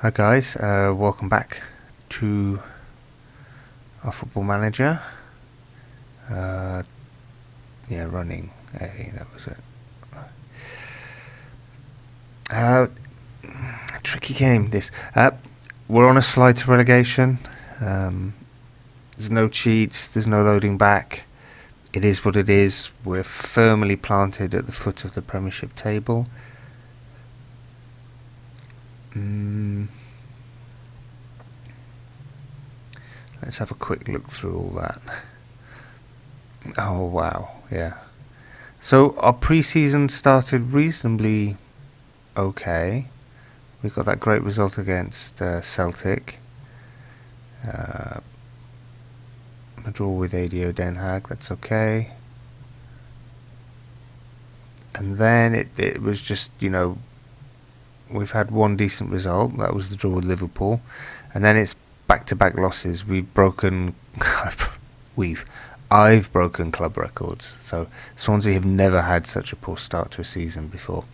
Hi guys, welcome back to our Football Manager. Running. Hey, that was it. Tricky game this. We're on a slide to relegation. There's no cheats, there's no loading back. It is what it is. We're firmly planted at the foot of the Premiership table. Let's have a quick look through all that. Oh wow, yeah. So our pre-season started reasonably okay. We got that great result against Celtic. A draw with ADO Den Haag, that's okay. And then it was just, we've had one decent result. That was the draw with Liverpool. And then it's back-to-back losses. I've broken club records. So Swansea have never had such a poor start to a season before.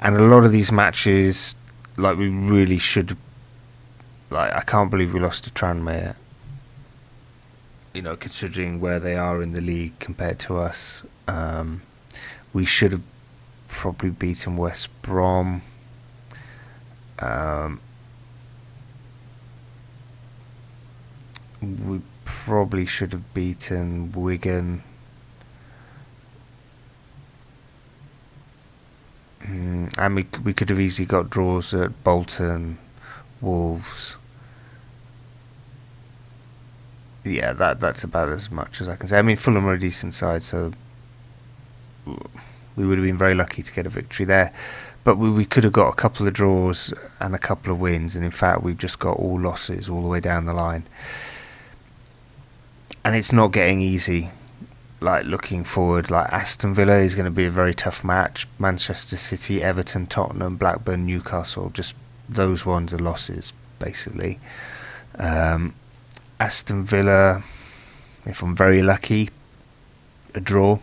And a lot of these matches, we really should. I can't believe we lost to Tranmere. Considering where they are in the league compared to us, we should have probably beaten West Brom. We probably should have beaten Wigan. And we could have easily got draws at Bolton, Wolves. Yeah, that's about as much as I can say. I mean, Fulham are a decent side, so we would have been very lucky to get a victory there. But we could have got a couple of draws and a couple of wins, and in fact we've just got all losses all the way down the line. And it's not getting easy. Looking forward, Aston Villa is going to be a very tough match. Manchester City, Everton, Tottenham, Blackburn, Newcastle, just those ones are losses, basically. Aston Villa, if I'm very lucky, a draw.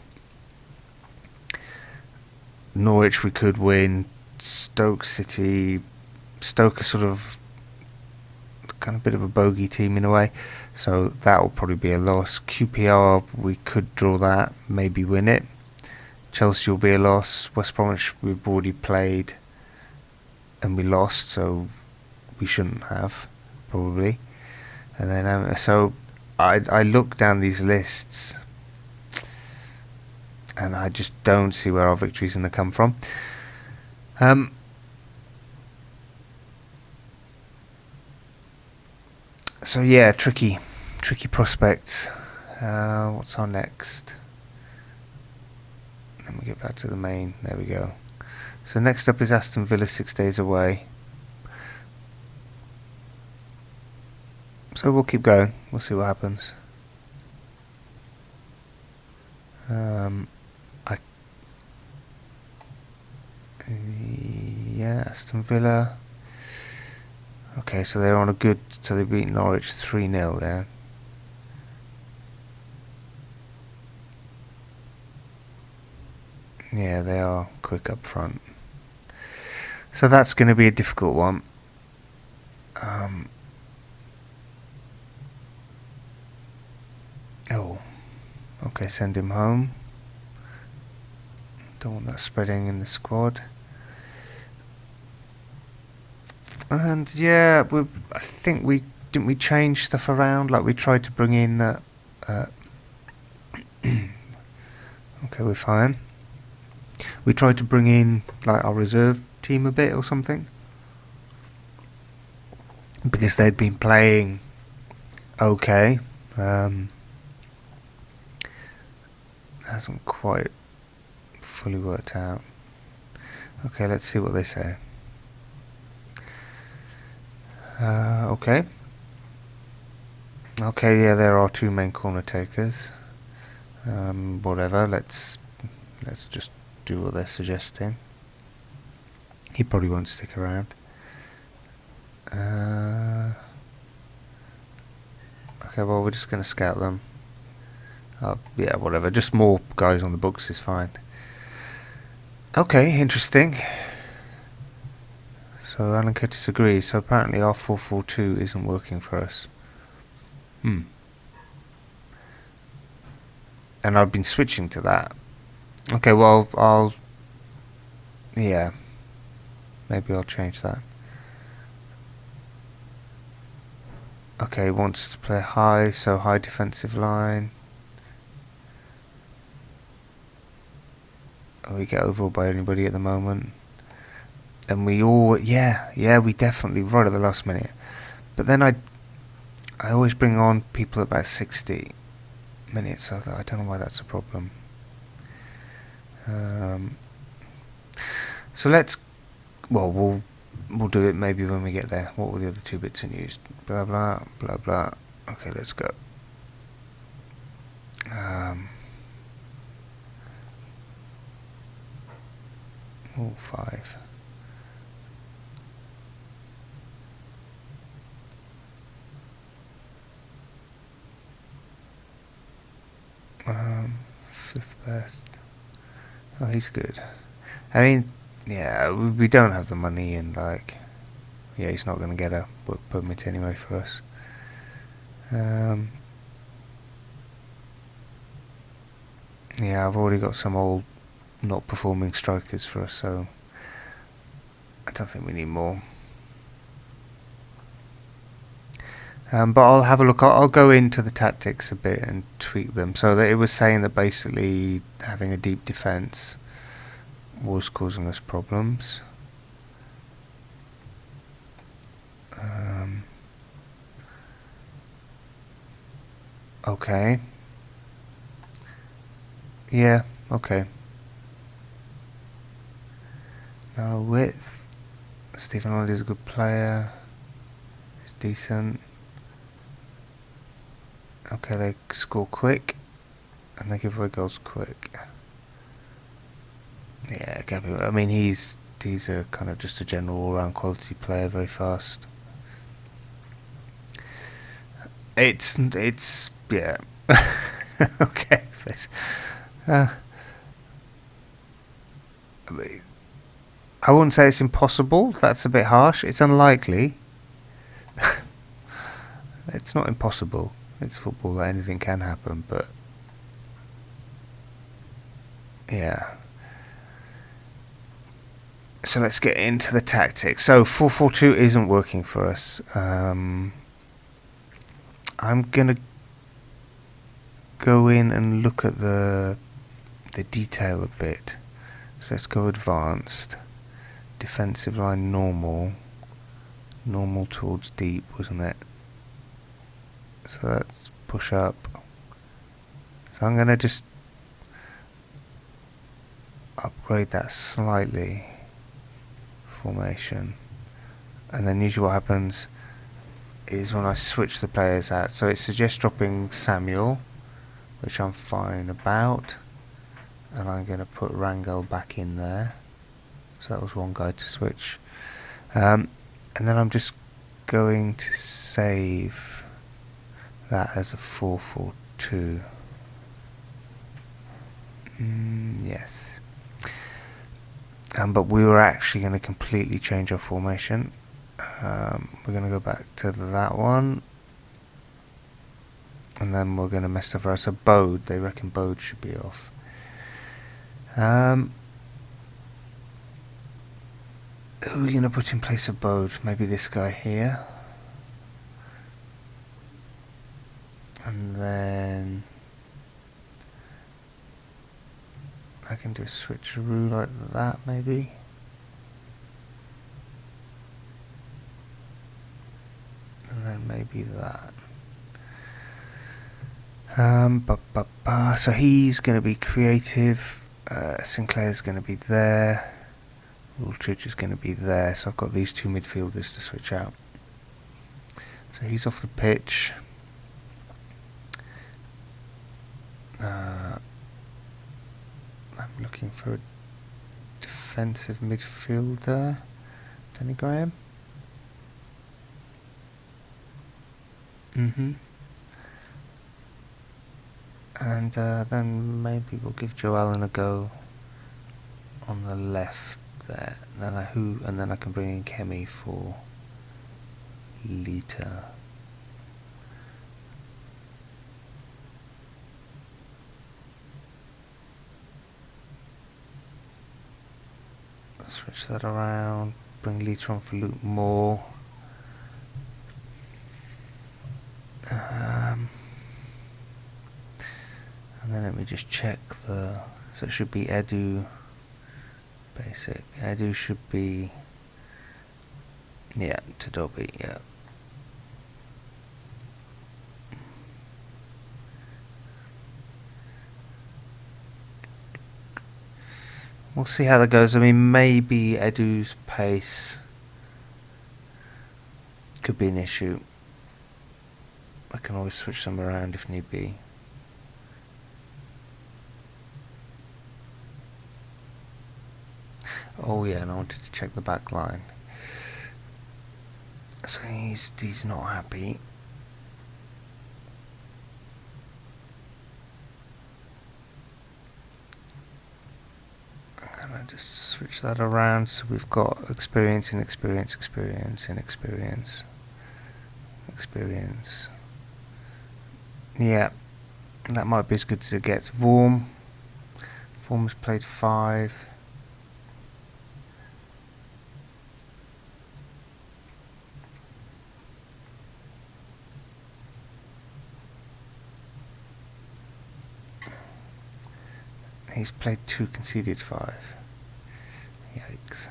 Norwich we could win. Stoke City, Stoke are sort of kind of a bit of a bogey team in a way, so that will probably be a loss. QPR we could draw that, maybe win it. Chelsea will be a loss. West Bromwich we've already played and we lost, so we shouldn't have probably. And then so I look down these lists and I just don't see where our victory's going to come from. So yeah, tricky prospects. What's our next? Let me get back to the main. There we go. So next up is Aston Villa, 6 days away. So we'll keep going. We'll see what happens. Aston Villa. Okay, so they're on a good. So they beat Norwich 3-0 there. Yeah, they are quick up front. So that's going to be a difficult one. Okay, send him home. Don't want that spreading in the squad. And yeah, I think we change stuff around. We tried to bring in. Okay, we're fine. We tried to bring in our reserve team a bit or something, because they'd been playing okay. Hasn't quite fully worked out. Okay, let's see what they say. Okay, yeah, there are two main corner takers. Whatever, let's just do what they're suggesting. He probably won't stick around. Okay, well, we're just going to scout them. Yeah, whatever, just more guys on the books is fine. Okay, interesting. So Alan Curtis agrees. So apparently our 442 isn't working for us. And I've been switching to that. Okay, well, yeah, maybe I'll change that. Okay, wants to play high, so high defensive line. We get overall by anybody at the moment. And we all, yeah, we definitely, right at the last minute. But then I always bring on people at about 60 minutes, so I don't know why that's a problem. So we'll do it maybe when we get there. What were the other two bits in use? Blah, blah, blah, blah. Okay, let's go. 5. Fifth best. Oh, he's good. I mean, yeah, we don't have the money, and yeah, he's not going to get a work permit anyway for us. Yeah, I've already got some old not performing strikers for us, so I don't think we need more. But I'll have a look. I'll go into the tactics a bit and tweak them. So that it was saying that basically having a deep defence was causing us problems. Okay. Yeah, okay. Now width. Stephen Ollie is a good player. He's decent. Okay, they score quick. And they give away goals quick. Yeah, Gavin, I mean he's a kind of just a general all-round quality player, very fast. It's yeah. Okay. I wouldn't say it's impossible. That's a bit harsh. It's unlikely. It's not impossible. It's football. Anything can happen, but yeah. So let's get into the tactics. So 4-4-2 isn't working for us. I'm gonna go in and look at the detail a bit. So let's go advanced. Defensive line normal towards deep, wasn't it? So that's push up. So I'm gonna just upgrade that slightly. Formation. And then usually what happens is when I switch the players out, so it suggests dropping Samuel, which I'm fine about, and I'm going to put Rangel back in there. So that was one guy to switch. And then I'm just going to save that as a 4-4-2. Yes. But we were actually going to completely change our formation. We're going to go back to that one. And then we're going to mess stuff around. So Bode, they reckon Bode should be off. Who are we going to put in place of Bode? Maybe this guy here. And then I can do a switcheroo like that, maybe. And then maybe that. So he's going to be creative. Sinclair's going to be there. Wooltridge is going to be there. So I've got these two midfielders to switch out. So he's off the pitch. I'm looking for a defensive midfielder. Danny Graham. And then maybe we'll give Joe Allen a go on the left there. And then I can bring in Chemi for liter. Switch that around. Bring liter on for Luke Moore. And then let me just check so it should be Edu basic. Edu should be, yeah, to Dobby, yeah. We'll see how that goes. I mean, maybe Edu's pace could be an issue. I can always switch them around if need be. Oh yeah, and I wanted to check the back line. So he's not happy. I'm gonna just switch that around so we've got experience in experience, experience in experience, experience. Yeah, that might be as good as it gets. Vorm's played 5. He's played 2, conceded 5. Yikes.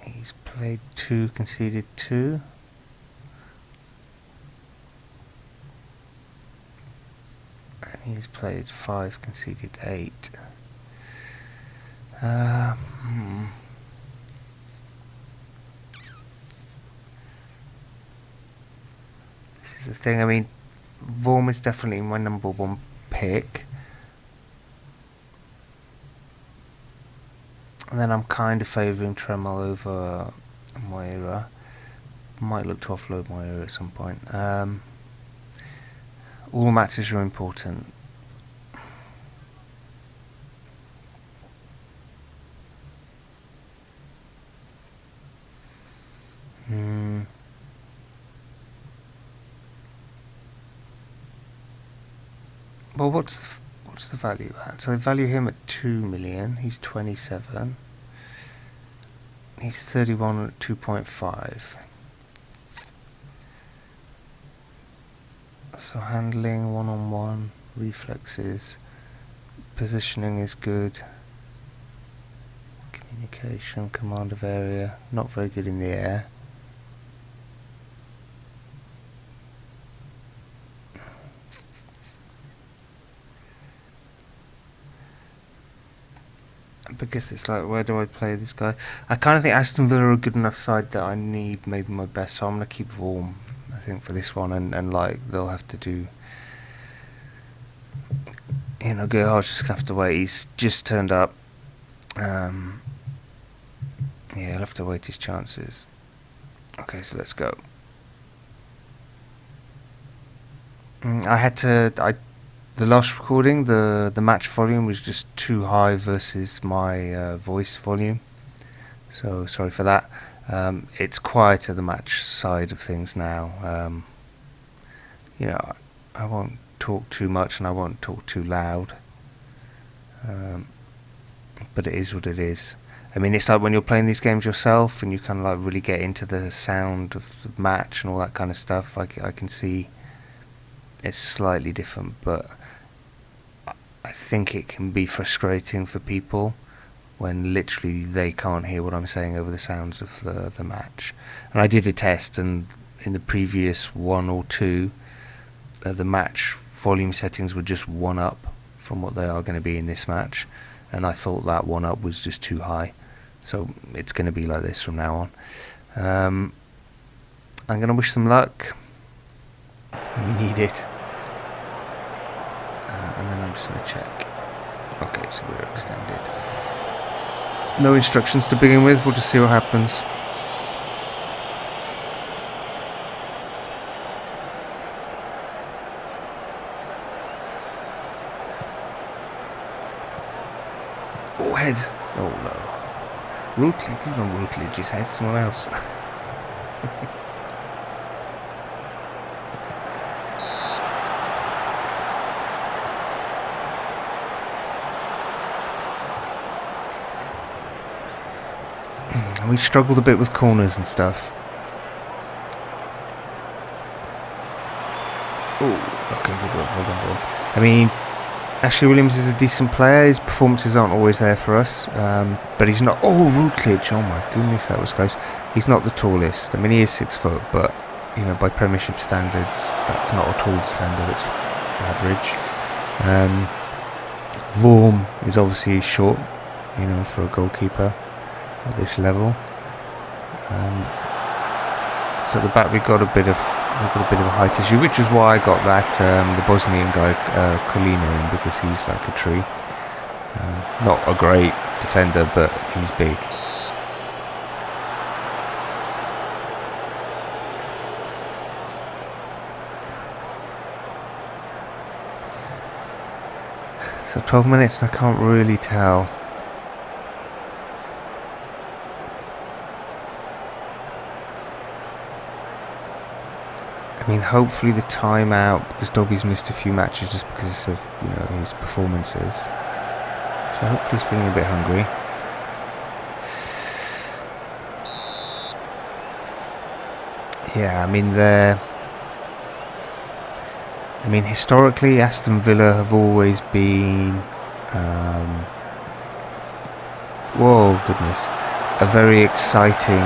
He's played 2, conceded 2. And he's played 5, conceded 8. This is the thing, I mean, Vorm is definitely my number 1 pick. And then I'm kind of favouring Tremel over Moira. Might look to offload Moira at some point. All matches are important. Well, what's the value at? So they value him at 2 million. He's 27. He's 31 at 2.5. So handling, one-on-one, reflexes, positioning is good. Communication, command of area, not very good in the air. Because it's like, where do I play this guy? I kind of think Aston Villa are a good enough side that I need maybe my best, so I'm going to keep Vorm, I think, for this one, and like, they'll have to do, you know, Gerhard's just going to have to wait. He's just turned up. Yeah, he'll have to wait his chances. Okay, so let's go. The last recording, the match volume was just too high versus my voice volume, so sorry for that. It's quieter, the match side of things now. You know, I won't talk too much and I won't talk too loud, but it is what it is. I mean, it's like when you're playing these games yourself and you kind of like really get into the sound of the match and all that kind of stuff. I can see it's slightly different, but I think it can be frustrating for people when literally they can't hear what I'm saying over the sounds of the match. And I did a test, and in the previous 1 or 2, the match volume settings were just 1 up from what they are going to be in this match, and I thought that 1 up was just too high. So it's going to be like this from now on. I'm going to wish them luck. We need it. And then I'm just going to check. Okay, so we're extended. No instructions to begin with, we'll just see what happens. head. Oh no. Routledge, you know Routledge just had someone else. And we've struggled a bit with corners and stuff. Oh, okay, good work. Well done, ball. I mean, Ashley Williams is a decent player. His performances aren't always there for us, but he's not. Oh, Routledge! Oh my goodness, that was close. He's not the tallest. I mean, he is 6 foot, but you know, by Premiership standards, that's not a tall defender. That's average. Vorm is obviously short, you know, for a goalkeeper at this level. So at the back we've got a bit of a height issue, which is why I got that the Bosnian guy Kolina in, because he's like a tree. Not a great defender, but he's big. So 12 minutes and I can't really tell. I mean, hopefully the timeout, because Dobby's missed a few matches just because of, you know, his performances. So hopefully he's feeling a bit hungry. Yeah, I mean, historically, Aston Villa have always been, whoa, goodness, a very exciting,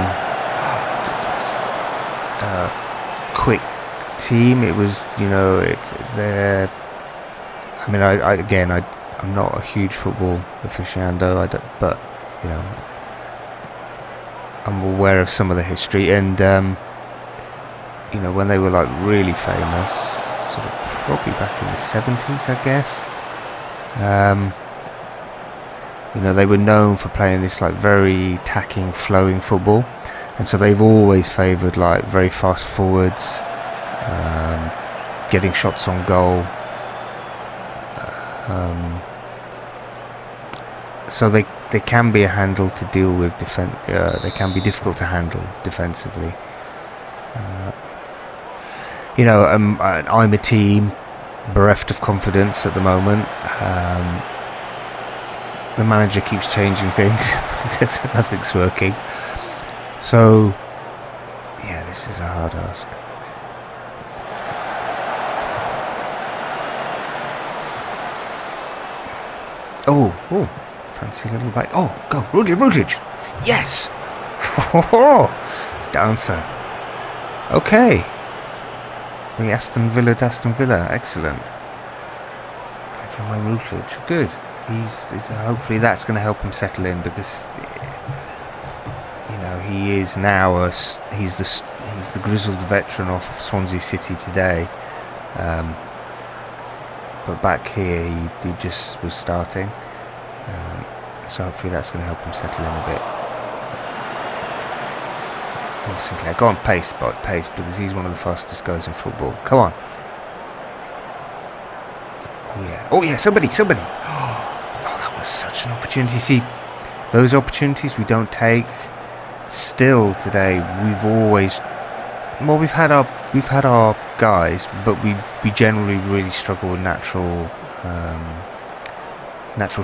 quick team. It was, you know, they're. I mean, I'm not a huge football aficionado, but you know, I'm aware of some of the history, and you know, when they were like really famous, sort of probably back in the 70s, I guess. You know, they were known for playing this like very attacking, flowing football, and so they've always favoured like very fast forwards, getting shots on goal. So they can be a handle to deal with. They can be difficult to handle defensively. You know, I'm a team bereft of confidence at the moment. The manager keeps changing things because nothing's working. So, yeah, this is a hard ask. Oh, fancy little bite. Oh, go, Routledge. Yes! Dancer. Okay. The Aston Villa, excellent. From my Routledge, good. He's hopefully that's going to help him settle in, because you know, he is now he's the grizzled veteran of Swansea City today. But back here he just was starting, so hopefully that's going to help him settle in a bit. Oh, Sinclair, go on, pace, because he's one of the fastest guys in football. Come on. Oh yeah, somebody. Oh, that was such an opportunity. See, those opportunities we don't take. Still today, we've had our guys, but we generally really struggle with natural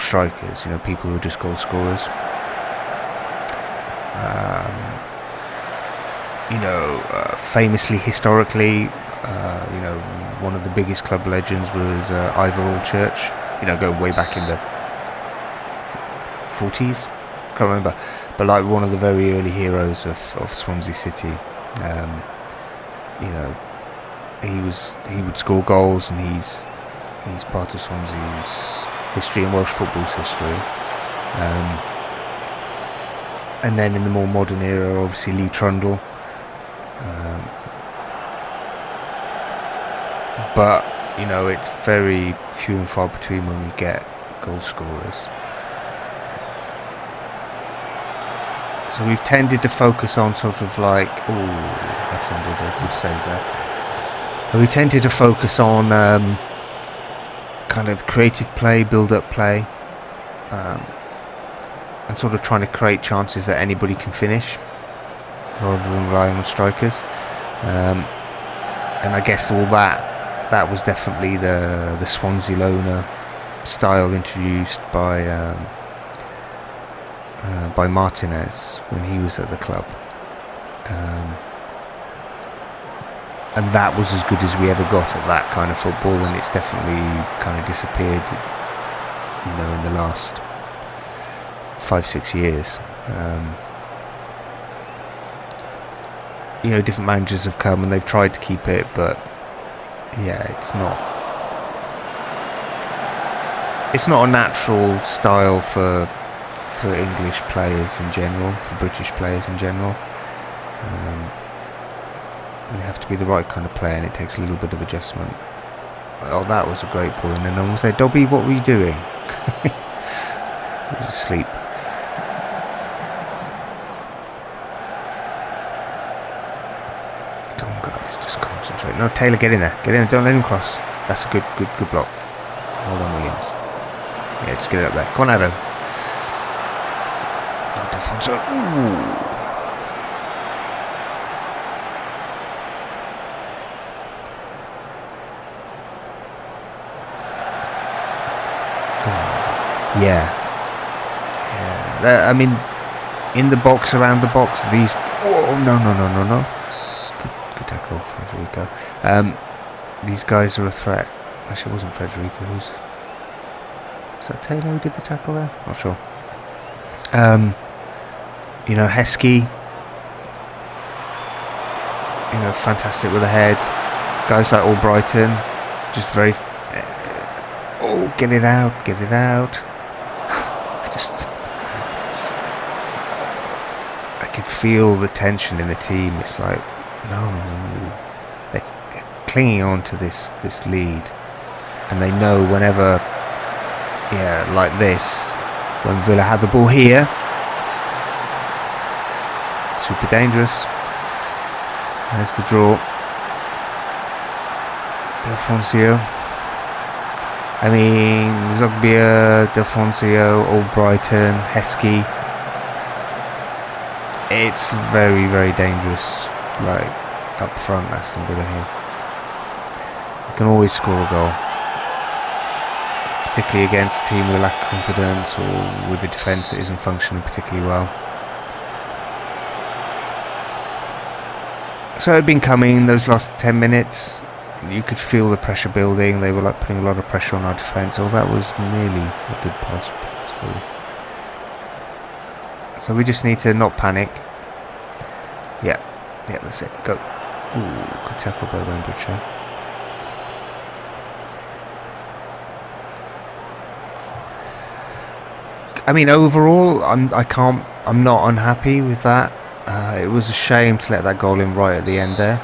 strikers. You know, people who are just goal scorers. You know, famously, historically, you know, one of the biggest club legends was Ivor Allchurch. You know, going way back in the 40s, can't remember, but like one of the very early heroes of Swansea City. You know, he would score goals, and he's part of Swansea's history and Welsh football's history. And then in the more modern era, obviously Lee Trundle. But you know, it's very few and far between when we get goal scorers. So we've tended to focus on sort of like, that ended a good save there. And we tended to focus on kind of creative play, build-up play, and sort of trying to create chances that anybody can finish, rather than relying on strikers. And I guess all that was definitely the Swansea loner style introduced by Martinez when he was at the club. And that was as good as we ever got at that kind of football, and it's definitely kind of disappeared, in the last 5-6 years. Different managers have come and they've tried to keep it, but yeah, it's not a natural style for English players in general, for British players in general. You have to be the right kind of player, and it takes a little bit of adjustment. Oh, that was a great ball, and then no one said, "Dobby, what were you doing?" He was asleep. Come on, guys, just concentrate. No, Taylor, get in there. Get in there. Don't let him cross. That's a good block. Well done, Williams. Yeah, just get it up there. Come on, Ado. Oh, Defonso. Ooh. Yeah. I mean, in the box, around the box, these... Oh, no. Good tackle, Federico. These guys are a threat. Actually, it wasn't Federico. Was that Taylor who did the tackle there? Not sure. Heskey. Fantastic with the head. Guys like Albrighton, just very... Oh, get it out. I could feel the tension in the team. It's like, no, they're clinging on to this lead, and they know whenever, like this, when Villa have the ball here, super dangerous. There's the draw. Delfoncio. I mean, Zogbia, Delfoncio, Albrighton, Heskey. It's very, very dangerous, like, up front, Aston Villa here. You can always score a goal, particularly against a team with a lack of confidence or with a defence that isn't functioning particularly well. So it had been coming those last 10 minutes. You could feel the pressure building. They were like putting a lot of pressure on our defence. Oh, that was nearly a good pass. So we just need to not panic. Yeah, that's it. Go. Ooh, good tackle by Wembridge. I mean, overall, I'm not unhappy with that. It was a shame to let that goal in right at the end there.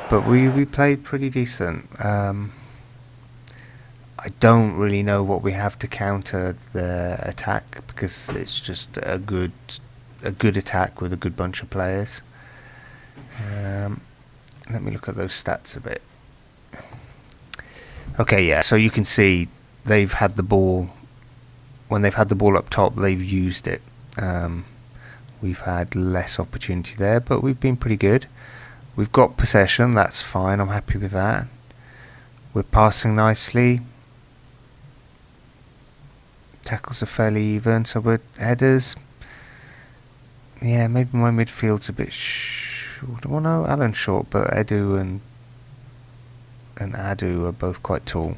But we played pretty decent. I don't really know what we have to counter the attack, because it's just a good attack with a good bunch of players. Let me look at those stats a bit. Okay, yeah. So you can see they've had the ball. When they've had the ball up top, they've used it. We've had less opportunity there, but we've been pretty good. We've got possession, that's fine, I'm happy with that. We're passing nicely. Tackles are fairly even, so we're headers. Yeah, maybe my midfield's a bit short. Well, no, Alan's short, but Edu and Adu are both quite tall.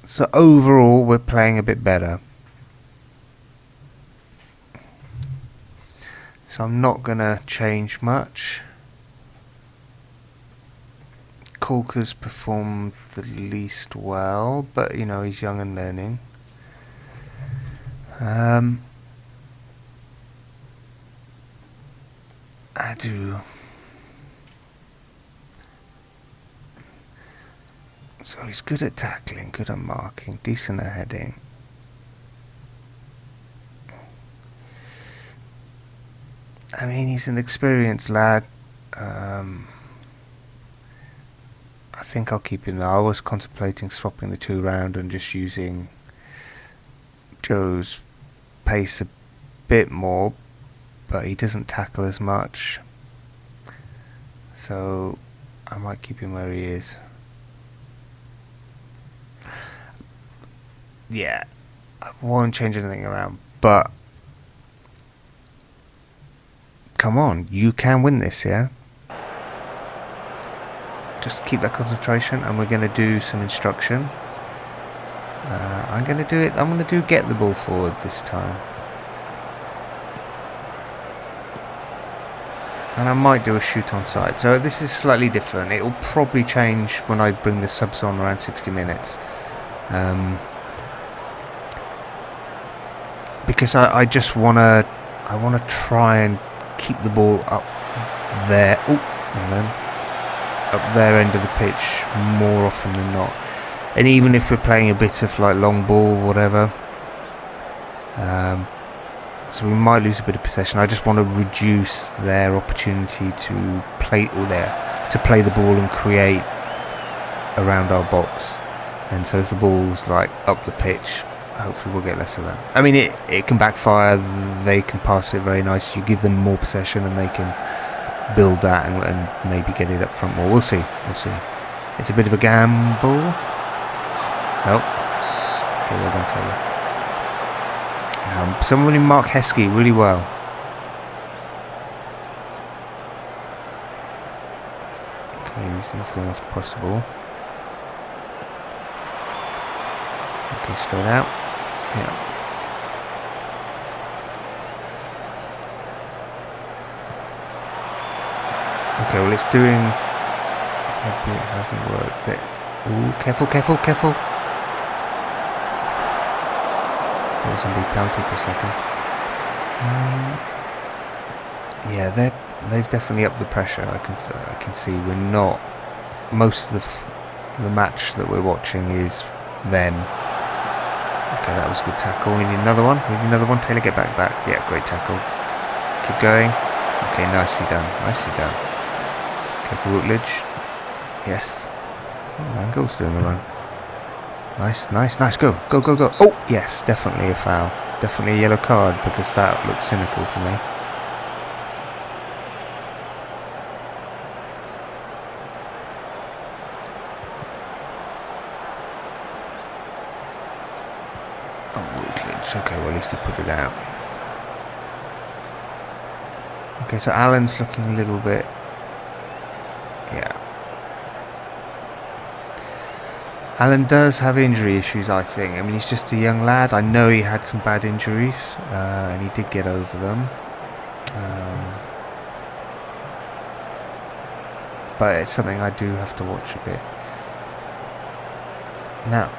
So overall, we're playing a bit better. So I'm not going to change much. Kulka's performed the least well, but he's young and learning. Adu. So he's good at tackling, good at marking, decent at heading. I mean, he's an experienced lad. I think I'll keep him there. I was contemplating swapping the two round and just using Joe's pace a bit more, but he doesn't tackle as much, so I might keep him where he is. Yeah, I won't change anything around, but come on, you can win this, yeah? Just keep that concentration, and we're going to do some instruction. I'm going to do get the ball forward this time. And I might do a shoot on side. So this is slightly different. It will probably change when I bring the subs on around 60 minutes. Because I just want to try and keep the ball up there. Oh, and then up their end of the pitch more often than not. And even if we're playing a bit of like long ball, whatever, so we might lose a bit of possession. I just want to reduce their opportunity to play the ball and create around our box. And so if the ball's like up the pitch, hopefully we'll get less of that. I mean, it can backfire. They can pass it very nice. You give them more possession and they can build that and maybe get it up front more. We'll see. It's a bit of a gamble. Nope. Okay, well done, Taylor. Someone in Mark Heskey really well. Okay, he's going off the possible. Okay, straight out. Yeah. Okay, well it's doing... Maybe it hasn't worked. Ooh, careful. It was going to be penalty for a second. Yeah, they've definitely upped the pressure. I can see we're not. Most of the match that we're watching is them. Okay, that was a good tackle. We need another one. Taylor, get back. Yeah, great tackle. Keep going. Okay, nicely done. Careful, Routledge. Yes. Oh, Angle's doing the run. Nice. Go. Oh, yes, definitely a foul. Definitely a yellow card because that looks cynical to me. Oh, Routledge. Okay, well, at least he put it out. Okay, so Alan's looking a little bit... Yeah. Alan does have injury issues, I think. I mean, he's just a young lad. I know he had some bad injuries, and he did get over them. But it's something I do have to watch a bit. No.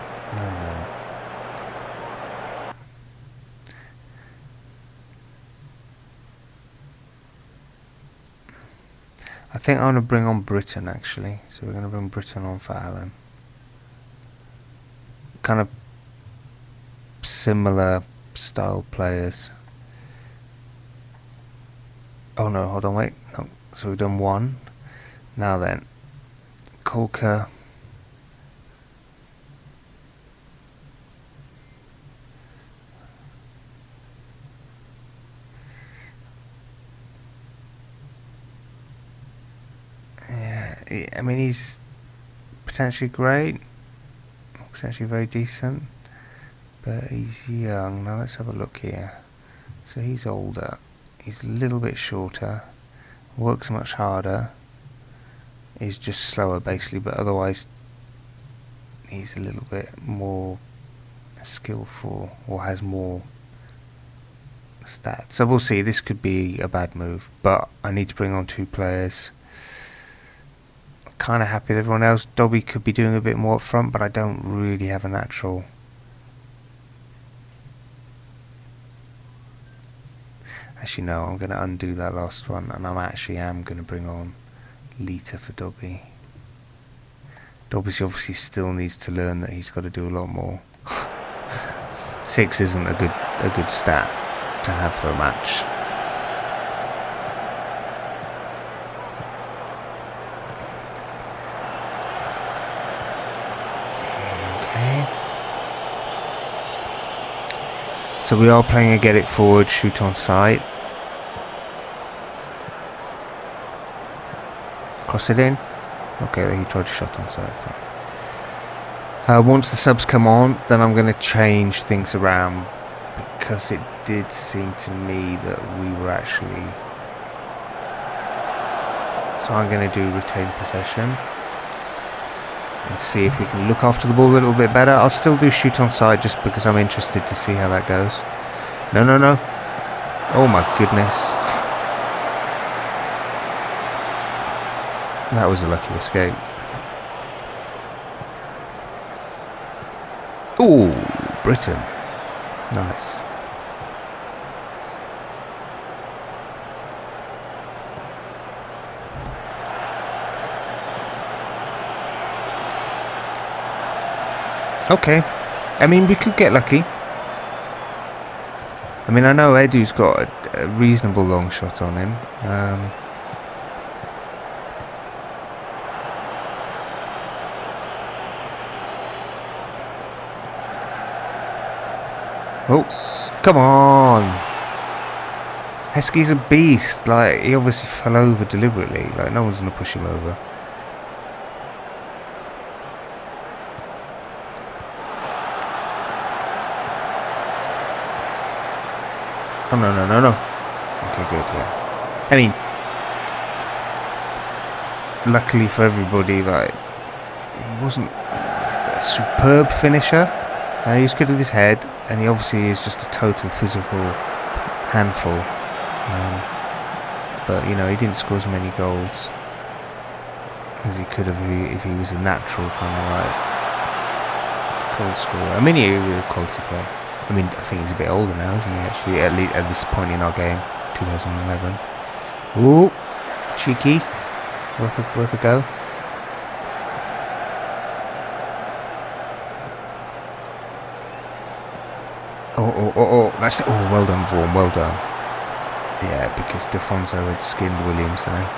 I think I'm going to bring on Britain, actually. So we're going to bring Britain on for Alan. Kind of similar style players. Oh no, hold on, wait. No. So we've done one. Now then, Kolka. Yeah, I mean, he's potentially great. Potentially very decent, but he's young. Now let's have a look here. So he's older, he's a little bit shorter, works much harder, is just slower basically, but otherwise he's a little bit more skillful or has more stats. So we'll see. This could be a bad move, but I need to bring on two players. Kind of happy with everyone else. Dobby could be doing a bit more up front, but I don't really have a natural. Actually, no, I'm going to undo that last one, and am going to bring on Lita for Dobby. Dobby obviously still needs to learn that he's got to do a lot more. 6 isn't a good stat to have for a match. So we are playing a get it forward, shoot on sight. Cross it in. Okay, he tried to shot on sight. Once the subs come on, then I'm going to change things around, because it did seem to me that we were actually... So I'm going to do retain possession and see if we can look after the ball a little bit better. I'll still do shoot on sight just because I'm interested to see how that goes. No, no, no. Oh my goodness. That was a lucky escape. Ooh, Britain. Nice. Okay. I mean, we could get lucky. I mean, I know Edu's got a reasonable long shot on him. Oh, come on! Heskey's a beast. Like, he obviously fell over deliberately. Like, no one's gonna push him over. Oh, no, no, no, no. Okay, good, yeah. I mean, luckily for everybody, like, he wasn't a superb finisher. He was good with his head, and he obviously is just a total physical handful. But, you know, he didn't score as many goals as he could have if he was a natural kind of, like, goal scorer. I mean, he was a quality player. I mean, I think he's a bit older now, isn't he, actually, at least at this point in our game, 2011. Ooh, cheeky. Worth a go. Oh, that's... Oh, well done, Vaughan, well done. Yeah, because Defonso had skinned Williams there.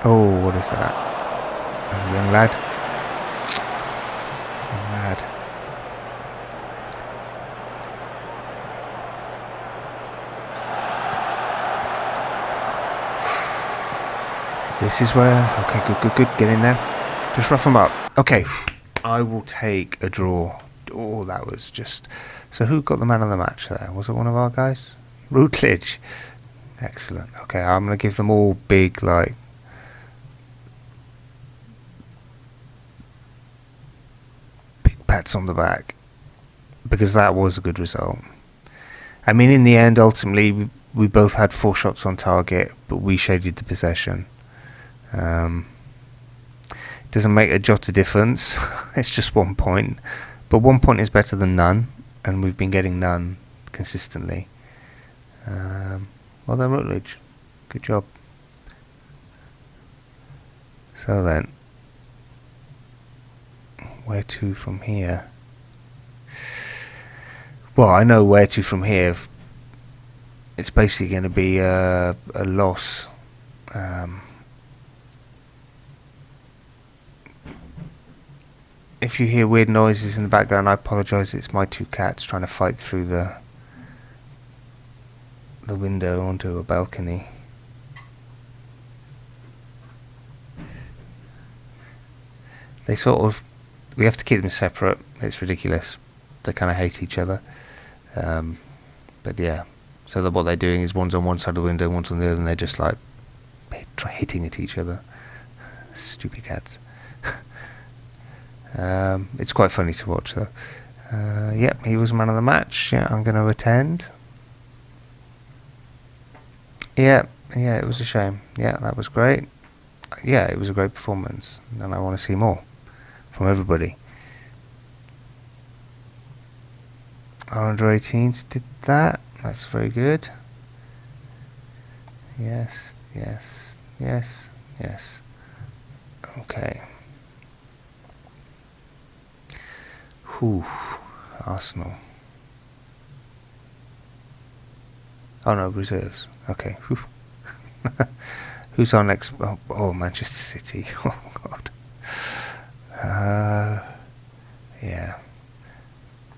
Oh, what is that? Young lad. Young lad. This is where... Okay, good. Get in there. Just rough them up. Okay. I will take a draw. Oh, that was just... So who got the man of the match there? Was it one of our guys? Routledge. Excellent. Okay, I'm going to give them all big, like... pats on the back, because that was a good result. I mean, in the end, ultimately, we both had 4 shots on target, but we shaded the possession. It doesn't make a jot of difference. It's just 1 point, but 1 point is better than none, and we've been getting none consistently. Well done, Rutledge. Good job. So then, where to from here? Well, I know where to from here. It's basically going to be a loss. If you hear weird noises in the background, I apologise. It's my 2 cats trying to fight through the window onto a balcony. They sort of... We have to keep them separate. It's ridiculous. They kind of hate each other. But yeah. So what they're doing is one's on one side of the window, one's on the other, and they're just like hitting at each other. Stupid cats. It's quite funny to watch though. Yep, he was man of the match. Yeah, I'm going to attend. Yeah, it was a shame. Yeah, that was great. Yeah, it was a great performance, and I want to see more from everybody. Our under 18s did that. That's very good. Yes. Okay. Whew. Arsenal. Oh no, reserves. Okay. Who's our next? Oh, Manchester City. Oh God. Yeah,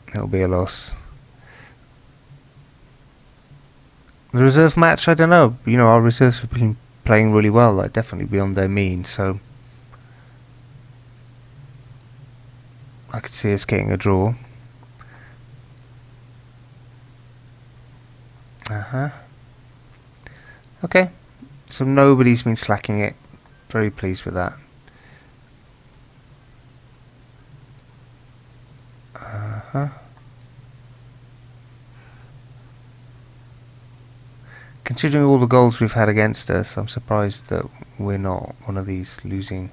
it'll be a loss. The reserve match, I don't know. You know, our reserves have been playing really well, like definitely beyond their means. So I could see us getting a draw. Okay, so nobody's been slacking it. Very pleased with that. Considering all the goals we've had against us, I'm surprised that we're not one of these losing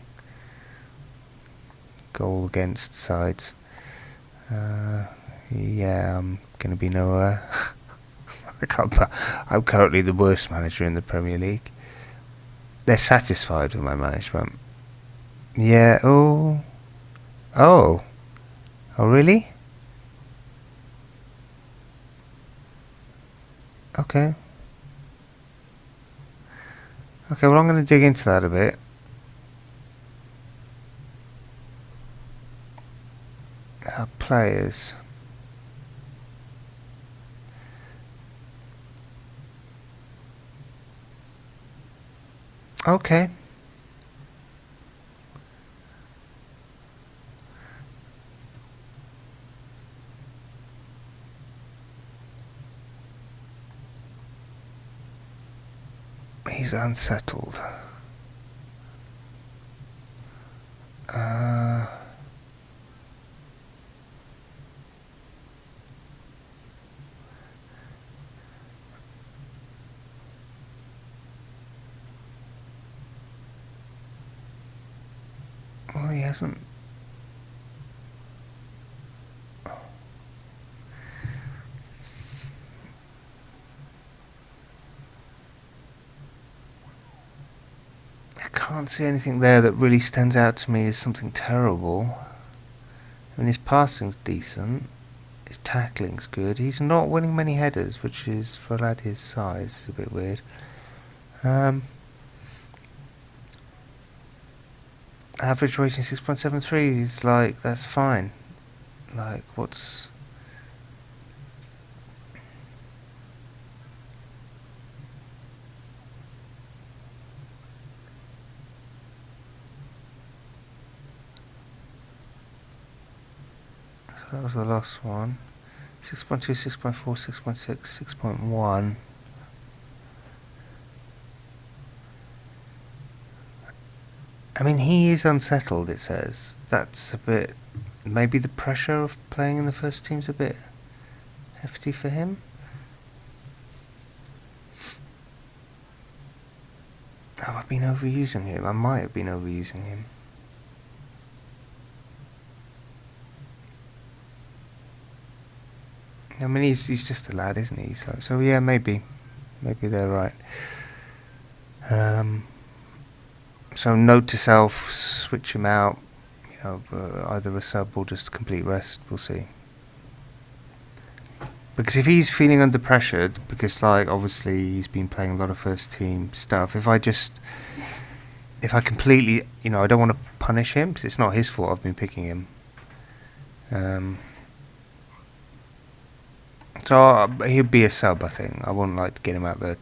goal against sides. Yeah, I'm going to be nowhere. I'm currently the worst manager in the Premier League. They're satisfied with my management. Yeah, oh, really? Okay. Okay, well I'm going to dig into that a bit. Players. Okay. He's unsettled. Well, he hasn't. I can't see anything there that really stands out to me as something terrible. I mean, his passing's decent. His tackling's good. He's not winning many headers, which is, for a lad his size, is a bit weird. Average rating 6.73 is like, that's fine. Like, what's... So that was the last one. 6.2, 6.4, 6.6, 6.1. I mean, he is unsettled, it says. That's a bit... Maybe the pressure of playing in the first team's a bit hefty for him? Have I been overusing him? I might have been overusing him. I mean, he's just a lad, isn't he? So yeah, maybe they're right. So note to self: switch him out. You know, either a sub or just complete rest. We'll see. Because if he's feeling under pressure, because like obviously he's been playing a lot of first team stuff. If I completely, you know, I don't want to punish him because it's not his fault. I've been picking him. So he'll be a sub, I think. I wouldn't like to get him out the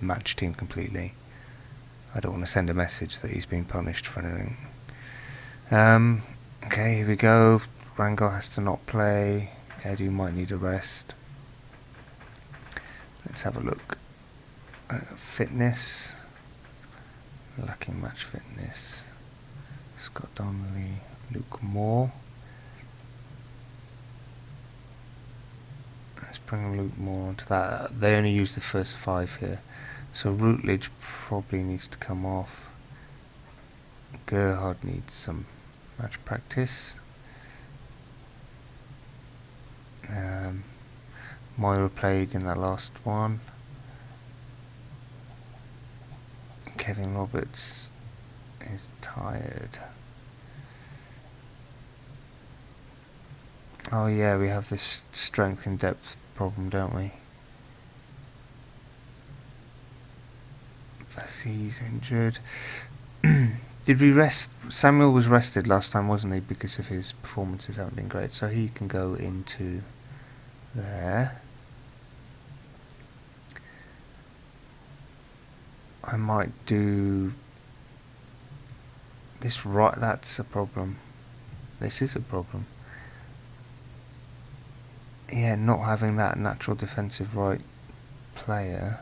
match team completely. I don't want to send a message that he's been punished for anything. Okay, here we go. Rangel has to not play. Edu might need a rest. Let's have a look. Fitness. Lucky match fitness. Scott Donnelly, Luke Moore. Let's bring Luke Moore onto that. They only use the first 5 here. So Routledge probably needs to come off. Gerhard needs some match practice. Moira played in that last one. Kevin Roberts is tired. Oh yeah, we have this strength and depth problem, don't we? Vasi's injured. Did we rest? Samuel was rested last time, wasn't he? Because of his performances haven't been great. So he can go into there. I might do this right. That's a problem. This is a problem. Yeah, not having that natural defensive right player.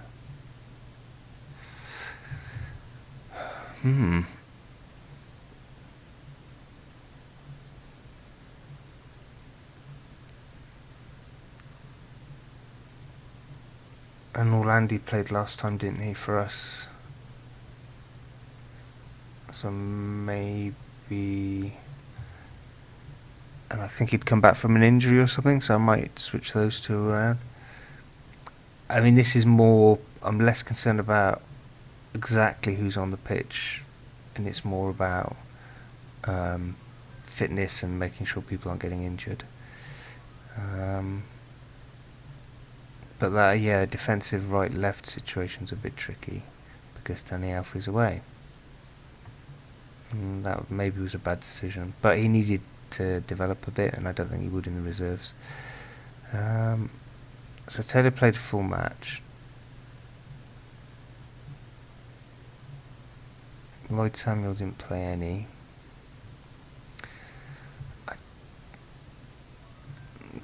And Orlandi played last time, didn't he, for us? So maybe... And I think he'd come back from an injury or something, so I might switch those two around. I mean, this is more... I'm less concerned about exactly who's on the pitch, and it's more about fitness and making sure people aren't getting injured. But that, yeah, defensive right-left situation's a bit tricky because Danny Alfie's away. That maybe was a bad decision, but he needed to develop a bit, and I don't think he would in the reserves. So Taylor played a full match. Lloyd Samuel didn't play any.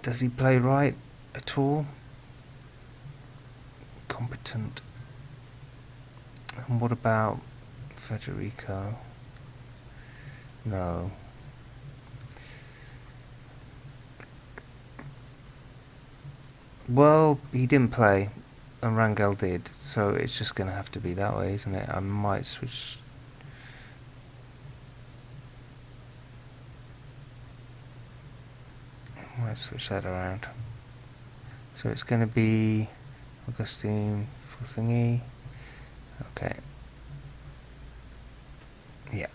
Does he play right at all? Competent. And what about Federico? No. Well, he didn't play, and Rangel did, so it's just going to have to be that way, isn't it? I might switch... switch that around. So it's going to be Augustine for thingy. Okay. Yeah.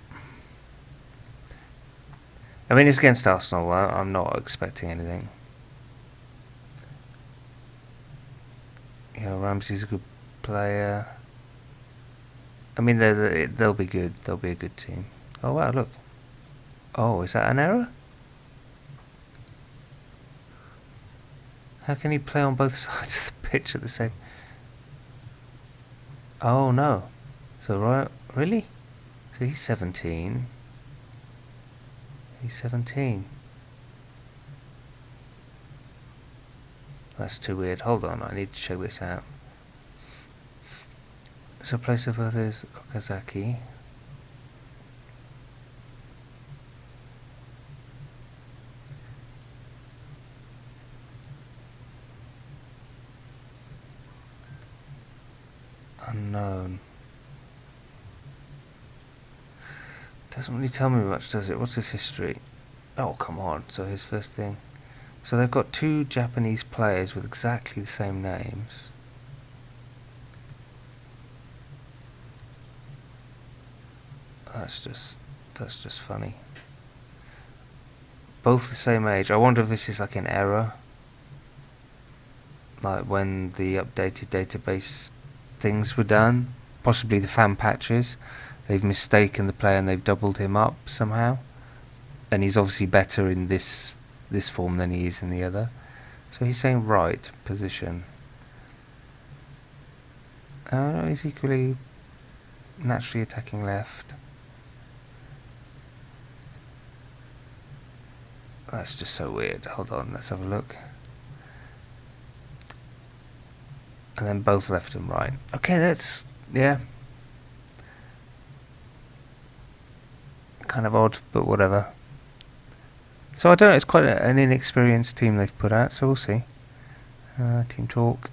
I mean, it's against Arsenal. I'm not expecting anything. You know, Ramsey's a good player. I mean, they'll be good. They'll be a good team. Oh wow! Look. Oh, is that an error? How can he play on both sides of the pitch at the same... Oh no. So right, really? So he's 17. He's 17. That's too weird. Hold on, I need to check this out. So place of birth is Okazaki. Unknown. Doesn't really tell me much, does it? What's his history? Oh, come on. So his first thing. So they've got two Japanese players with exactly the same names. That's just funny. Both the same age. I wonder if this is like an error. Like when the updated database things were done, possibly the fan patches, they've mistaken the player and they've doubled him up somehow, and he's obviously better in this form than he is in the other. So he's saying right position. Oh no, he's equally naturally attacking left. That's just so weird. Hold on, let's have a look. And then both left and right. Okay, that's, yeah, kind of odd, but whatever. So I don't know, it's quite an inexperienced team they've put out, so we'll see. Team talk.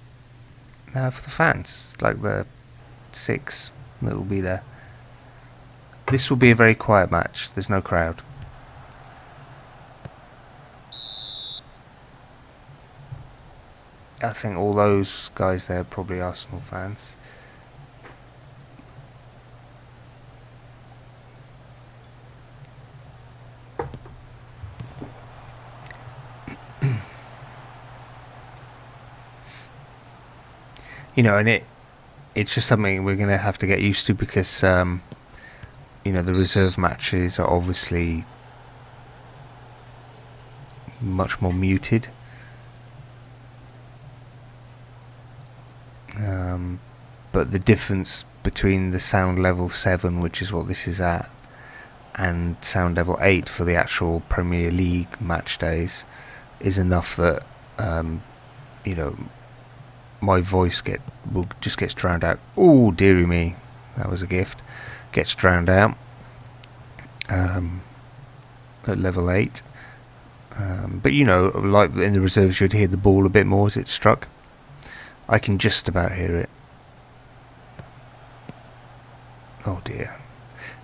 Now for the fans, like the 6 that will be there. This will be a very quiet match, there's no crowd. I think all those guys there are probably Arsenal fans. You know, and it's just something we're going to have to get used to because you know, the reserve matches are obviously much more muted. But the difference between the sound level 7, which is what this is at, and sound level 8 for the actual Premier League match days is enough that you know, my voice just gets drowned out. Oh, dearie me, that was a gift. Gets drowned out at level 8. But you know, like in the reserves, you'd hear the ball a bit more as it struck. I can just about hear it. Oh dear.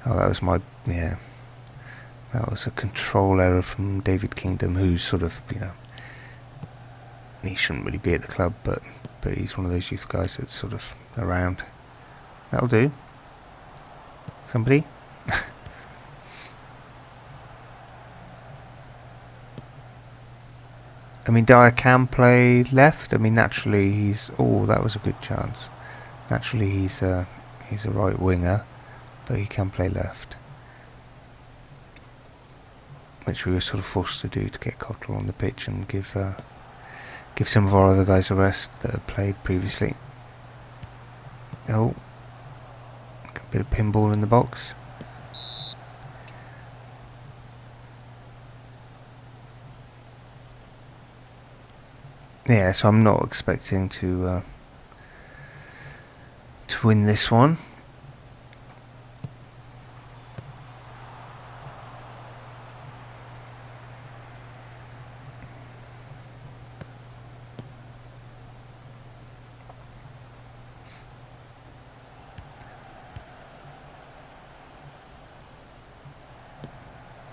Oh, that was that was a control error from David Kingdom, who's sort of, you know, he shouldn't really be at the club, but he's one of those youth guys that's sort of around. That'll do. Somebody? I mean, Dyer can play left. I mean, naturally he's... Oh, that was a good chance. Naturally he's a right winger, but he can play left, which we were sort of forced to do to get Cottrell on the pitch and give some of our other guys a rest that had played previously. Oh, a bit of pinball in the box. Yeah, so I'm not expecting to win this one.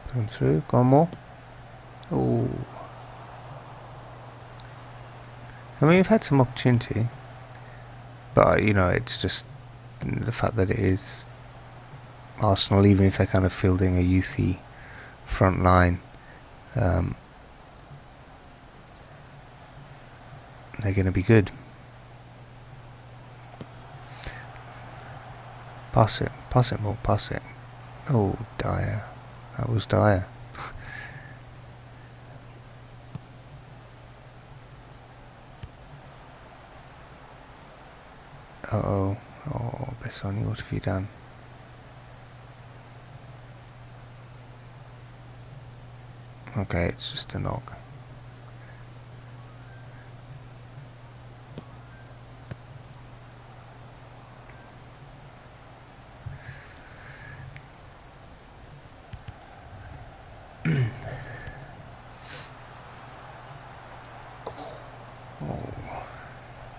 Put him through. Go on more. Oh. I mean, we've had some opportunity, but you know, it's just the fact that it is Arsenal, even if they're kind of fielding a youthy front line, they're going to be good. Pass it more, pass it. Oh, Dyer. That was Dyer. Uh-oh. Oh, Bessoni, what have you done? Okay, it's just a knock.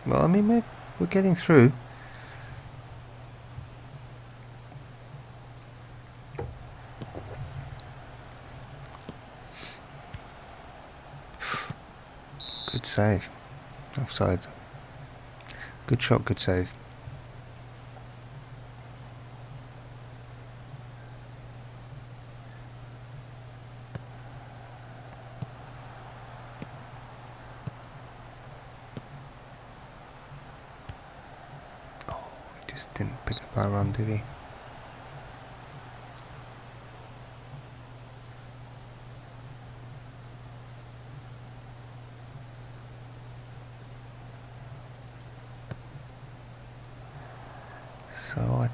Well, I mean, we're getting through. Good save. Offside. Good shot, good save. Didn't pick up our run, did he? So I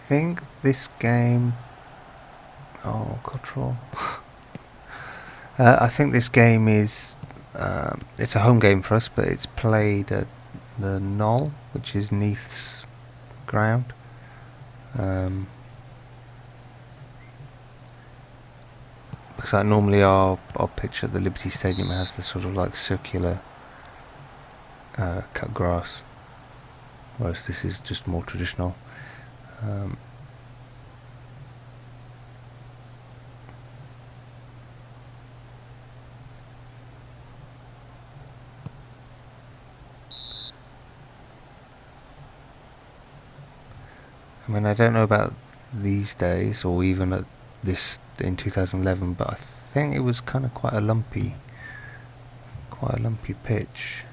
think this game... Oh, Cottrell. I think this game is... it's a home game for us, but it's played at the Knoll, which is Neath's ground. Because like normally our pitch at the Liberty Stadium has the sort of like circular cut grass, whereas this is just more traditional. I mean, I don't know about these days, or even at this in 2011, but I think it was kind of quite a lumpy pitch.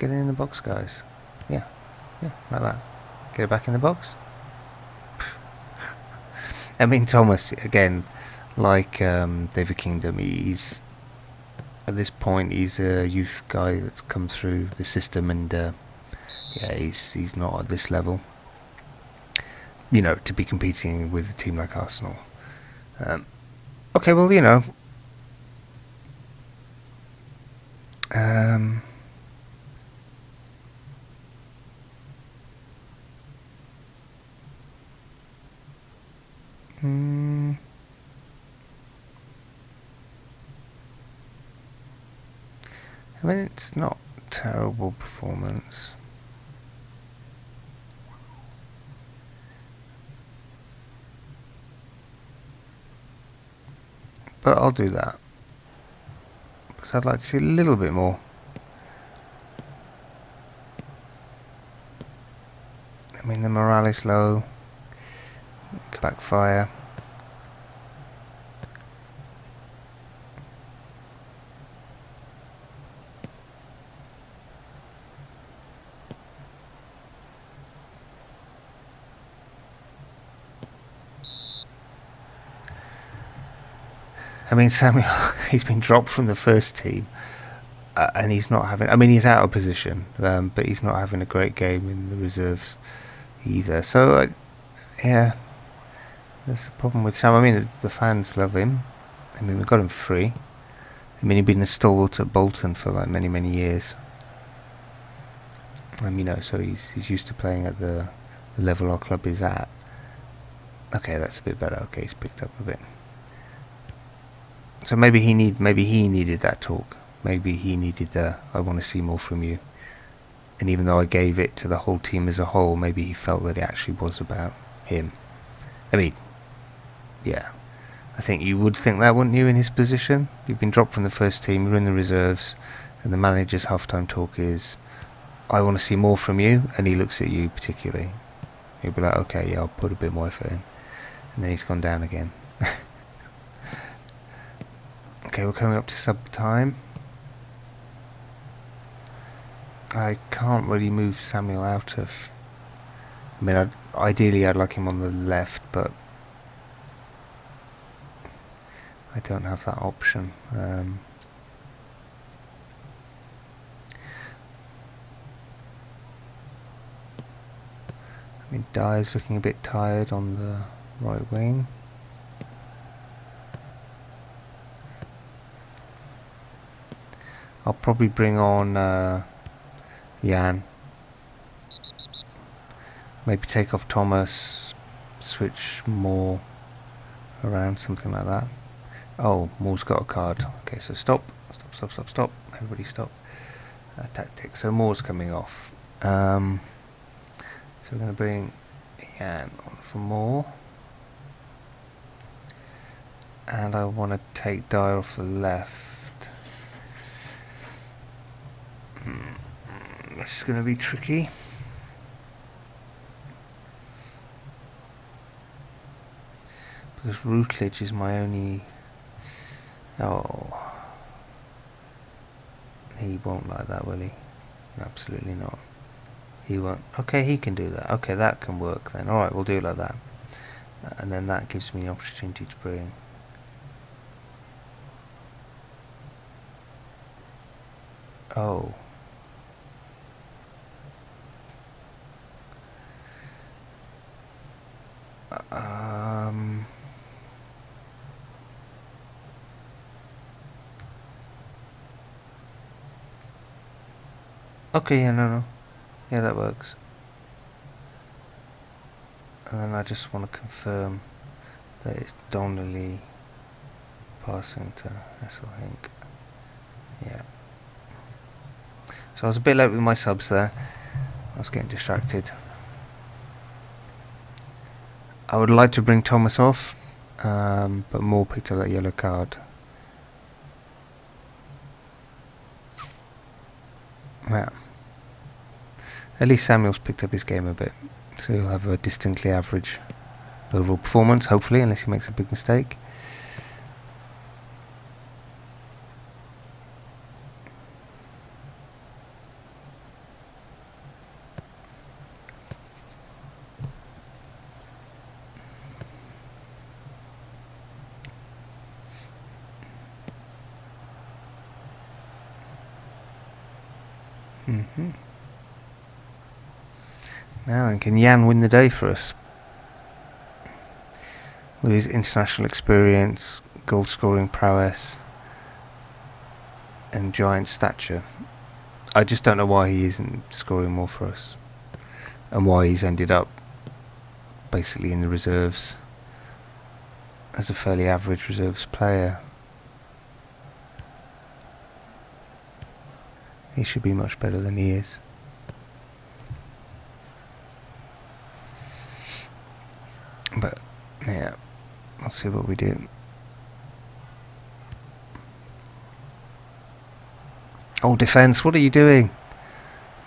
Get it in the box, guys. Yeah, like that. Get it back in the box. I mean, Thomas, again, like David Kingdom, he's at this point he's a youth guy that's come through the system, and he's not at this level, to be competing with a team like Arsenal. Okay, well, I mean, it's not terrible performance. But I'll do that, because I'd like to see a little bit more. I mean, the morale is low. Could backfire. I mean, Samuel, he's been dropped from the first team, and he's not having... I mean, he's out of position, but he's not having a great game in the reserves either. So, yeah, there's a problem with Sam. I mean, the fans love him. I mean, we got him for free. I mean, he'd been a stalwart at Bolton for like many, many years. So he's used to playing at the level our club is at. Okay, that's a bit better. Okay, he's picked up a bit. So maybe he needed that talk. Maybe he needed the "I want to see more from you." And even though I gave it to the whole team as a whole, maybe he felt that it actually was about him. I mean, yeah, I think you would think that, wouldn't you? In his position, you've been dropped from the first team, you're in the reserves, and the manager's halftime talk is, "I want to see more from you," and he looks at you particularly. He'll be like, "Okay, yeah, I'll put a bit more effort in," and then he's gone down again. Okay, we're coming up to sub time. I can't really move Samuel out of... I mean, ideally I'd like him on the left, but I don't have that option. I mean, Dyer's looking a bit tired on the right wing. I'll probably bring on Jan. Maybe take off Thomas, switch Moore around, something like that. Oh, Moore's got a card. Okay, so stop. Everybody stop. Tactic. So Moore's coming off. So we're going to bring Jan on for Moore. And I want to take Dyer off the left. This is going to be tricky. Because Routledge is my only... Oh. He won't like that, will he? Absolutely not. He won't. Okay, he can do that. Okay, that can work then. Alright, we'll do it like that. And then that gives me the opportunity to bring... Oh. Okay, yeah, no. Yeah, that works. And then I just want to confirm that it's Donnelly passing to Esselhink. Yeah. So I was a bit late with my subs there. I was getting distracted. I would like to bring Thomas off, but Moore picked up that yellow card. Yeah. At least Samuel's picked up his game a bit, so he'll have a distinctly average overall performance, hopefully, unless he makes a big mistake. Mm-hmm. Now then, can Jan win the day for us? With his international experience, goal-scoring prowess, and giant stature. I just don't know why he isn't scoring more for us. And why he's ended up basically in the reserves as a fairly average reserves player. He should be much better than he is. But, yeah, we'll see what we do. Oh, defence, what are you doing?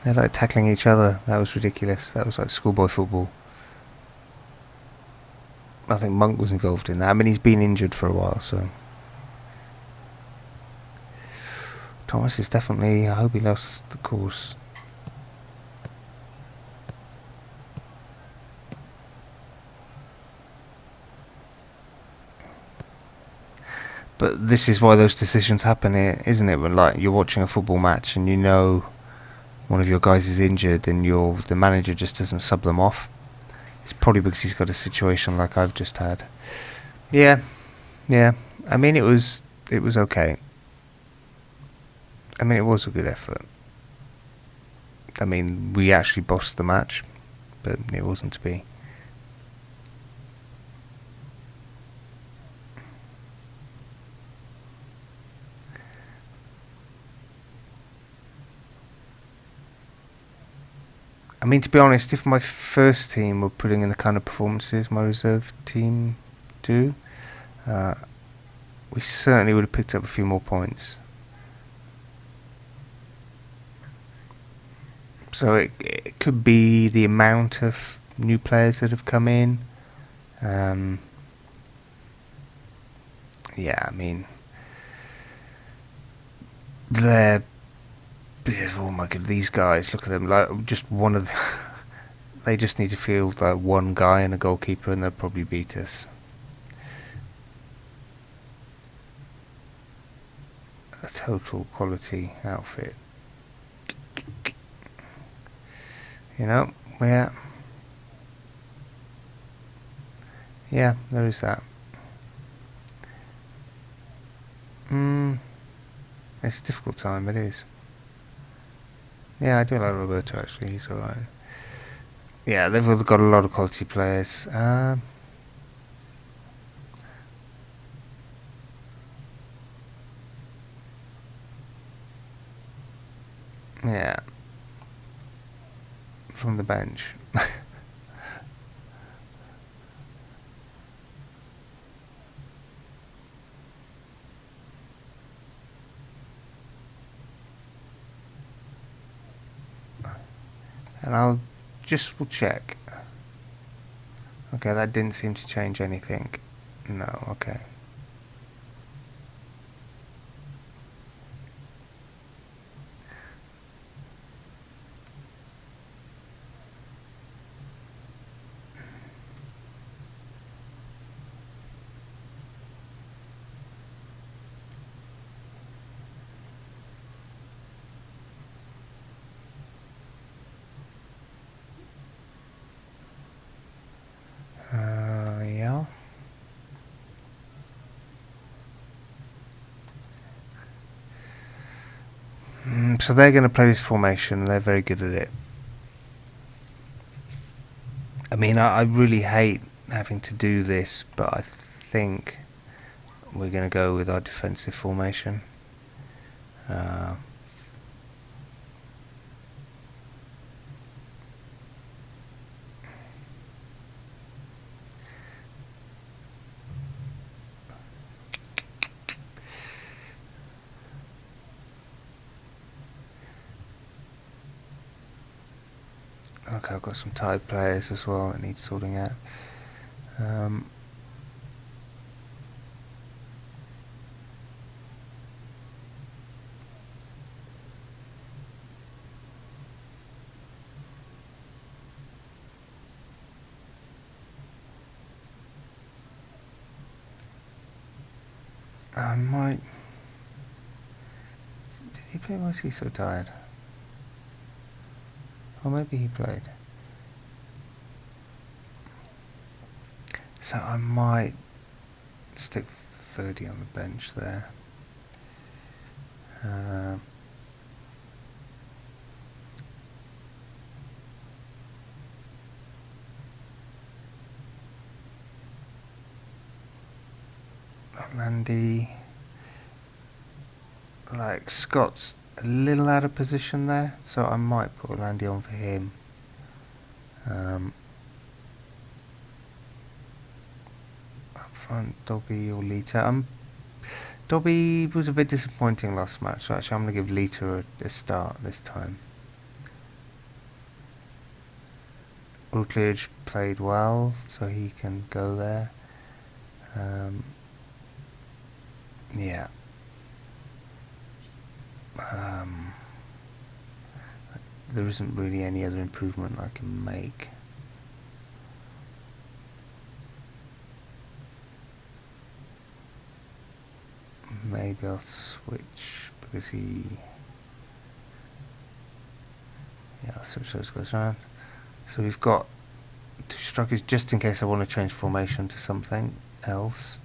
They're like tackling each other. That was ridiculous. That was like schoolboy football. I think Monk was involved in that. I mean, he's been injured for a while, so... Thomas is definitely... I hope he lost the course. But this is why those decisions happen here, isn't it? When like you're watching a football match and you know one of your guys is injured and the manager just doesn't sub them off. It's probably because he's got a situation like I've just had. Yeah. I mean, it was okay. I mean, it was a good effort. I mean, we actually bossed the match, but it wasn't to be. I mean, to be honest, if my first team were putting in the kind of performances my reserve team do, we certainly would have picked up a few more points. So it could be the amount of new players that have come in. Yeah, I mean, they're... Oh my god, these guys, look at them. Like, just one of the... They just need to field like one guy and a goalkeeper and they'll probably beat us. A total quality outfit. You know, yeah. Yeah, there is that. It's a difficult time, it is. Yeah, I do like Roberto actually, he's alright. Yeah, they've all got a lot of quality players. Yeah. From the bench. And I'll just will check. Okay, that didn't seem to change anything. No, okay. Yeah. So they're going to play this formation. They're very good at it. I mean, I really hate having to do this, but I think we're going to go with our defensive formation. Okay, I've got some tired players as well that need sorting out. I might... Did he play? Why is he so tired? Or maybe he played. So I might stick Verdi on the bench there. Landy. Like, Scott's a little out of position there, so I might put Landy on for him. Up front, Dobby or Lita. Dobby was a bit disappointing last match, so actually I'm going to give Lita a start this time. Routledge played well, so he can go there. Yeah. There isn't really any other improvement I can make. Maybe I'll switch because he... Yeah, I'll switch those guys around. So we've got 2 strikers just in case I want to change formation to something else.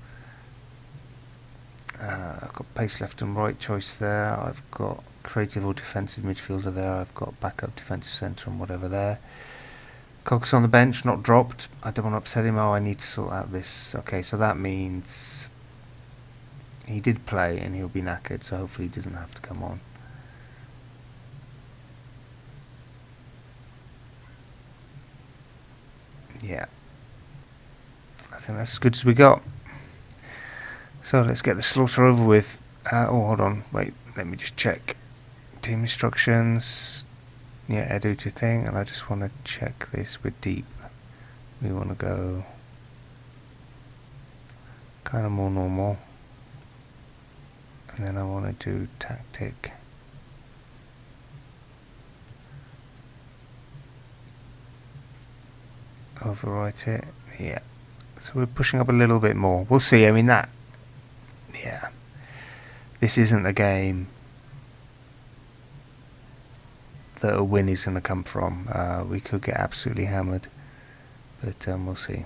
I've got pace left and right choice there. I've got creative or defensive midfielder there. I've got backup defensive centre and whatever there. Cox on the bench, not dropped. I don't want to upset him. Oh, I need to sort out this. Okay, so that means he did play and he'll be knackered, so hopefully he doesn't have to come on. Yeah. I think that's as good as we got. So let's get the slaughter over with. Oh, hold on. Wait, let me just check. Team instructions. Yeah, Edu to thing. And I just want to check this with deep. We want to go kind of more normal. And then I want to do tactic. Overwrite it. Yeah. So we're pushing up a little bit more. We'll see. I mean, that... Yeah. This isn't a game that a win is going to come from. We could get absolutely hammered. But we'll see.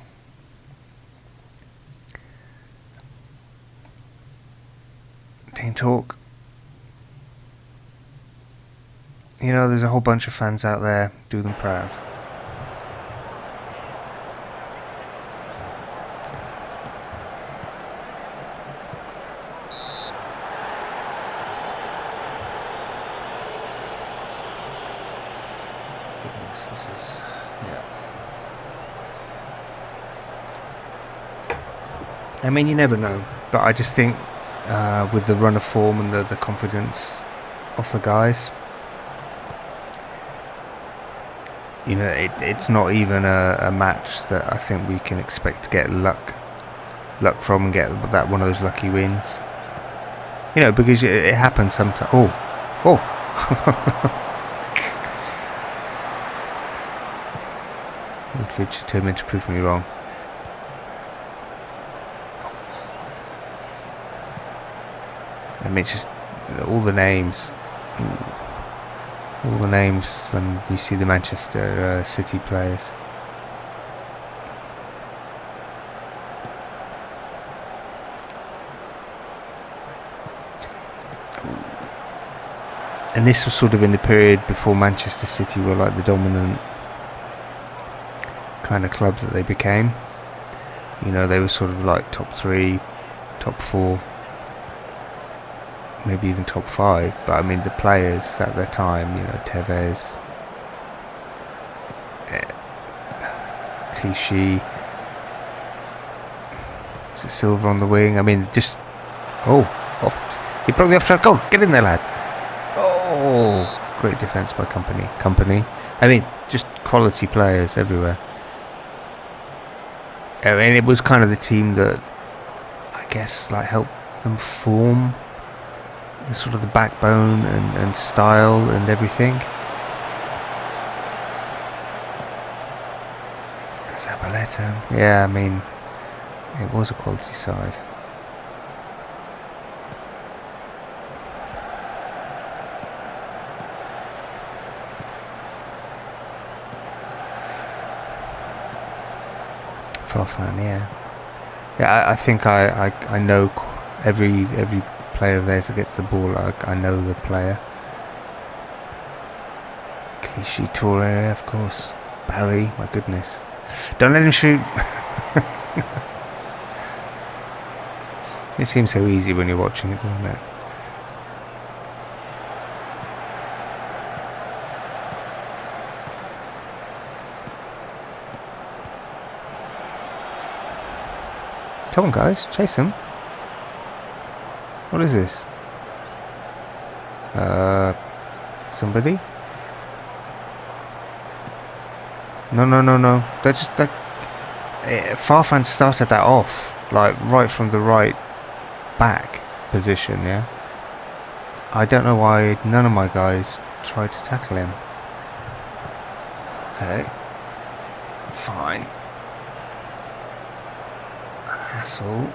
Team talk. You know, there's a whole bunch of fans out there. Do them proud. Goodness, this is... yeah. I mean, you never know. But I just think with the run of form and the confidence of the guys, you know, it's not even a match that I think we can expect to get luck from and get that one of those lucky wins. You know, because it happens sometimes. Oh. Euclid's determined to prove me wrong. I mean, it's just all the names. All the names when you see the Manchester City players. And this was sort of in the period before Manchester City were like the dominant kind of club that they became. You know, they were sort of like top 3, top 4, maybe even top 5. But I mean, the players at their time, you know, Tevez, Clichy, was it Silva on the wing? I mean, just he broke the offside. Go, get in there, lad. Oh, great defence by Company. I mean, just quality players everywhere. I mean, it was kind of the team that I guess like helped them form the sort of the backbone and style and everything. Zabaleta, yeah, I mean, it was a quality side. Farfan, yeah. Yeah, I think I know every player of theirs that gets the ball. I know the player. Clichy Toure, of course. Barry, my goodness. Don't let him shoot. It seems so easy when you're watching it, doesn't it? Come on, guys, chase him. What is this? Somebody? No. They're just like Farfan started that off, like right from the right back position. Yeah. I don't know why none of my guys tried to tackle him. Okay. Fine. Hassle.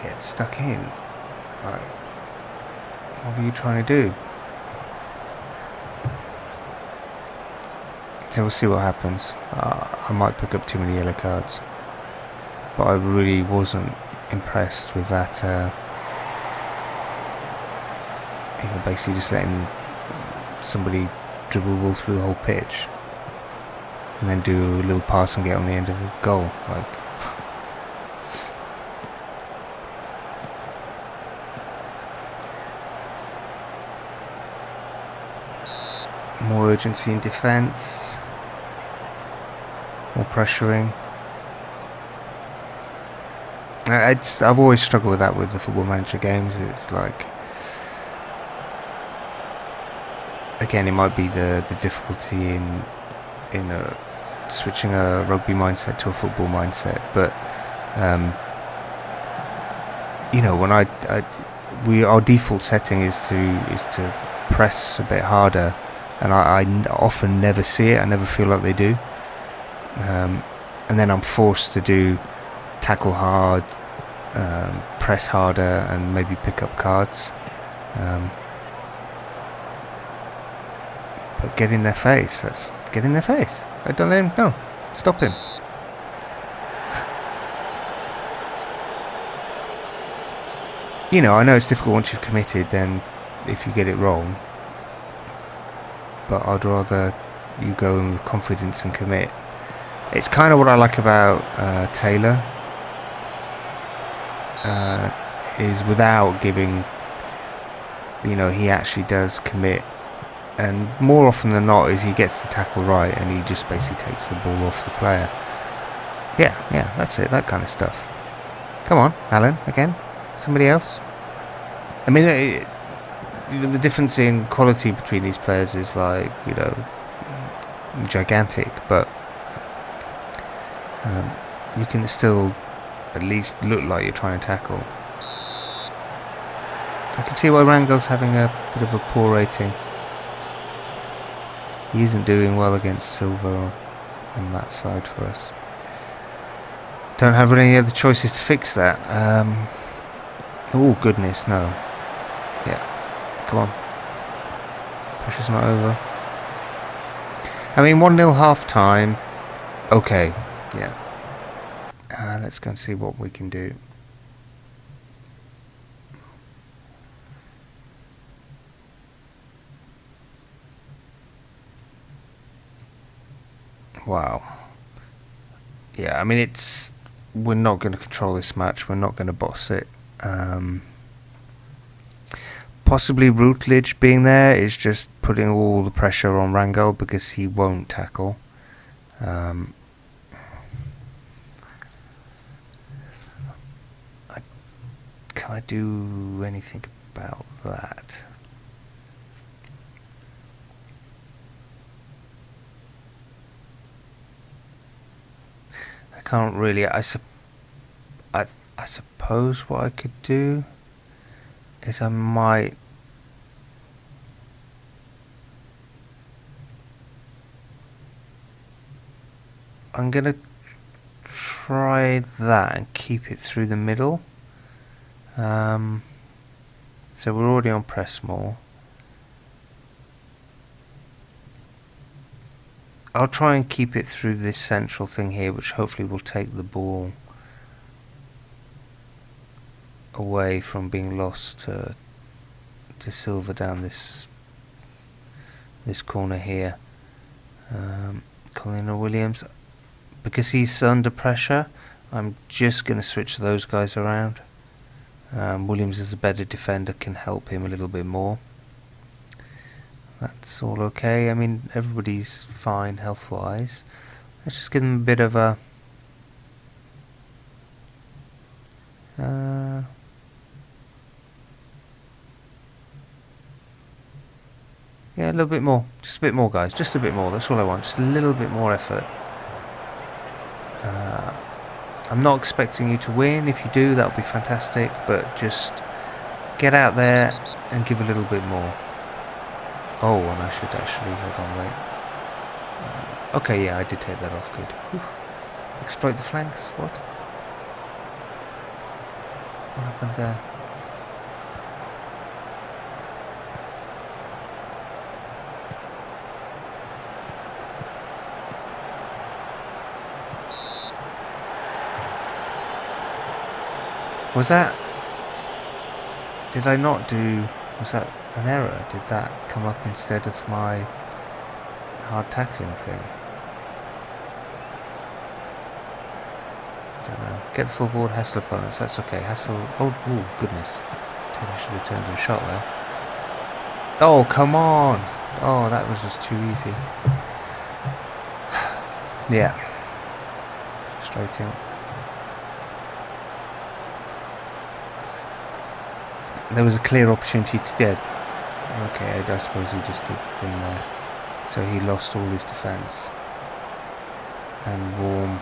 Get stuck in. Like, what are you trying to do? So we'll see what happens. I might pick up too many yellow cards, but I really wasn't impressed with that. Basically just letting somebody dribble the ball through the whole pitch, and then do a little pass and get on the end of a goal. Like, more urgency in defence. More pressuring. I've always struggled with that with the Football Manager games. It's like, again, it might be the difficulty in switching a rugby mindset to a football mindset. But when our default setting is to press a bit harder, and I often never see it. I never feel like they do. And then I'm forced to do tackle hard, press harder, and maybe pick up cards. But get in their face. Let's get in their face. I don't let him. No, stop him. I know it's difficult once you've committed. Then, if you get it wrong. But I'd rather you go in with confidence and commit. It's kind of what I like about Taylor, is without giving, he actually does commit, and more often than not is he gets the tackle right and he just basically takes the ball off the player. Yeah, that's it, that kind of stuff. Come on, Alan, again, somebody else. I mean, the difference in quality between these players is like, gigantic, but you can still at least look like you're trying to tackle. I can see why Rangel's having a bit of a poor rating. He isn't doing well against Silva on that side for us. Don't have any other choices to fix that. Oh goodness, no. Yeah, come on. Pressure's not over. I mean, 1-0 half time. Okay, yeah. Let's go and see what we can do. Wow. Yeah, I mean, we're not going to control this match. We're not going to boss it. Possibly Routledge being there is just putting all the pressure on Rangel because he won't tackle. Can I do anything about that? I can't really. I suppose what I could do is I'm gonna try that and keep it through the middle. So we're already on press more. I'll try and keep it through this central thing here, which hopefully will take the ball away from being lost to Silva down this corner here. Colin Williams, because he's under pressure, I'm just going to switch those guys around. Williams is a better defender, can help him a little bit more. That's all okay. I mean, everybody's fine health-wise. Let's just give them a bit of a... yeah, a little bit more. Just a bit more, guys. Just a bit more. That's all I want. Just a little bit more effort. I'm not expecting you to win. If you do, that'll be fantastic. But just get out there and give a little bit more. Oh, and I should actually... hold on, wait. Okay, yeah, I did take that off. Good. Whew. Exploit the flanks? What? What happened there? Was that... did I not do... was that an error? Did that come up instead of my hard tackling thing? I don't know. Get the full board, hassle opponents. That's okay. Hassle... oh, ooh, goodness. I should have turned to a shot there. Oh, come on! Oh, that was just too easy. Yeah. Frustrating. There was a clear opportunity to get... okay, I suppose he just did the thing there. So he lost all his defence. And Vorm,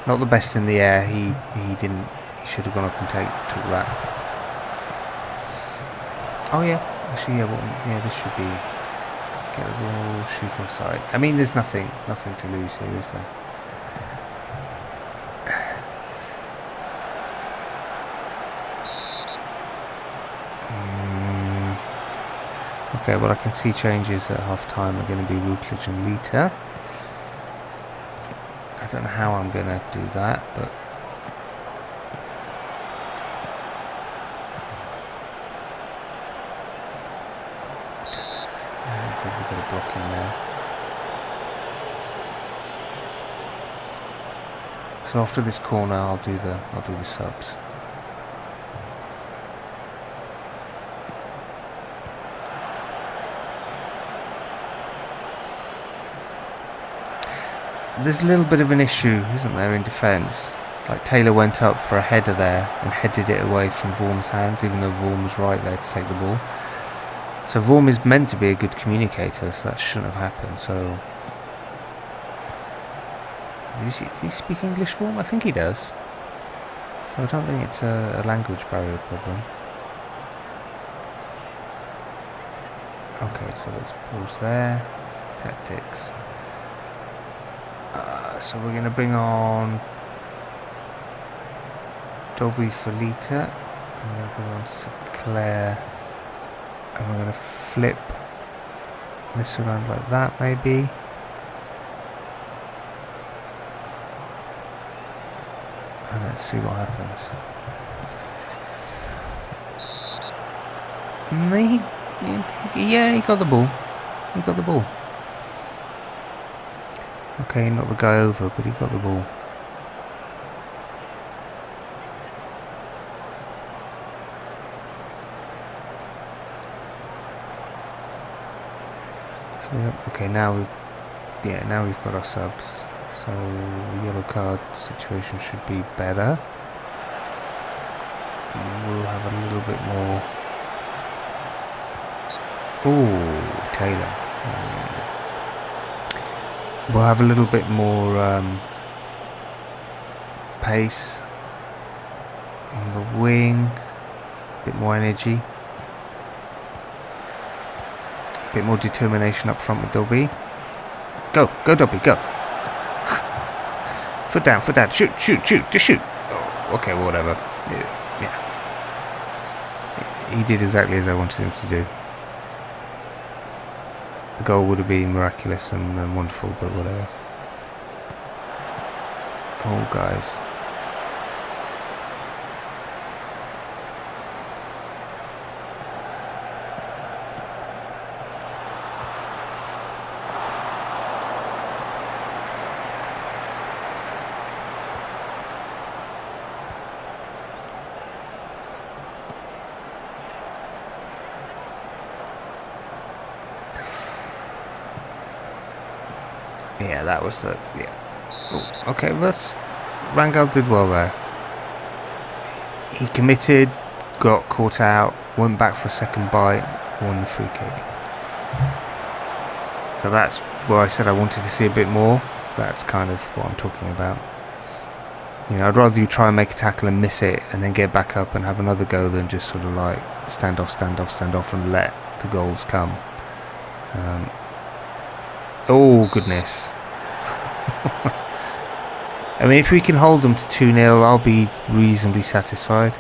not the best in the air. He didn't... he should have gone up and took that. Oh yeah, actually yeah. Yeah, this should be... get the ball, shoot on side. I mean, there's nothing to lose here, is there? Okay, well I can see changes at half time are going to be Routledge and Lita. I don't know how I'm going to do that, but... oh, good, we've got a block in there. So after this corner I'll do the subs. There's a little bit of an issue, isn't there, in defence? Like Taylor went up for a header there and headed it away from Vorm's hands, even though Vorm was right there to take the ball. So Vorm is meant to be a good communicator, so that shouldn't have happened. So, does he speak English, Vorm? I think he does. So I don't think it's a language barrier problem. Okay, so let's pause there. Tactics. So we're going to bring on Dobby for Lita. And we're going to bring on Sinclair. And we're going to flip this around like that, maybe. And let's see what happens. Yeah, he got the ball. He got the ball. Okay, not the guy over, but he got the ball. So okay, now we've got our subs. So yellow card situation should be better. We'll have a little bit more. Oh, Taylor. We'll have a little bit more pace on the wing, a bit more energy, a bit more determination up front with Dobby. Go Dobby, go! Foot down, shoot, just shoot! Oh, okay, whatever. Yeah. He did exactly as I wanted him to do. The goal would have been miraculous and wonderful, but whatever. Oh, guys. Yeah, that was the... Yeah. Oh, okay, Rangel did well there. He committed, got caught out, went back for a second bite, won the free kick. So that's where I said I wanted to see a bit more. That's kind of what I'm talking about. You know, I'd rather you try and make a tackle and miss it and then get back up and have another go than just sort of like stand off and let the goals come. Oh, goodness. I mean, if we can hold them to 2-0, I'll be reasonably satisfied.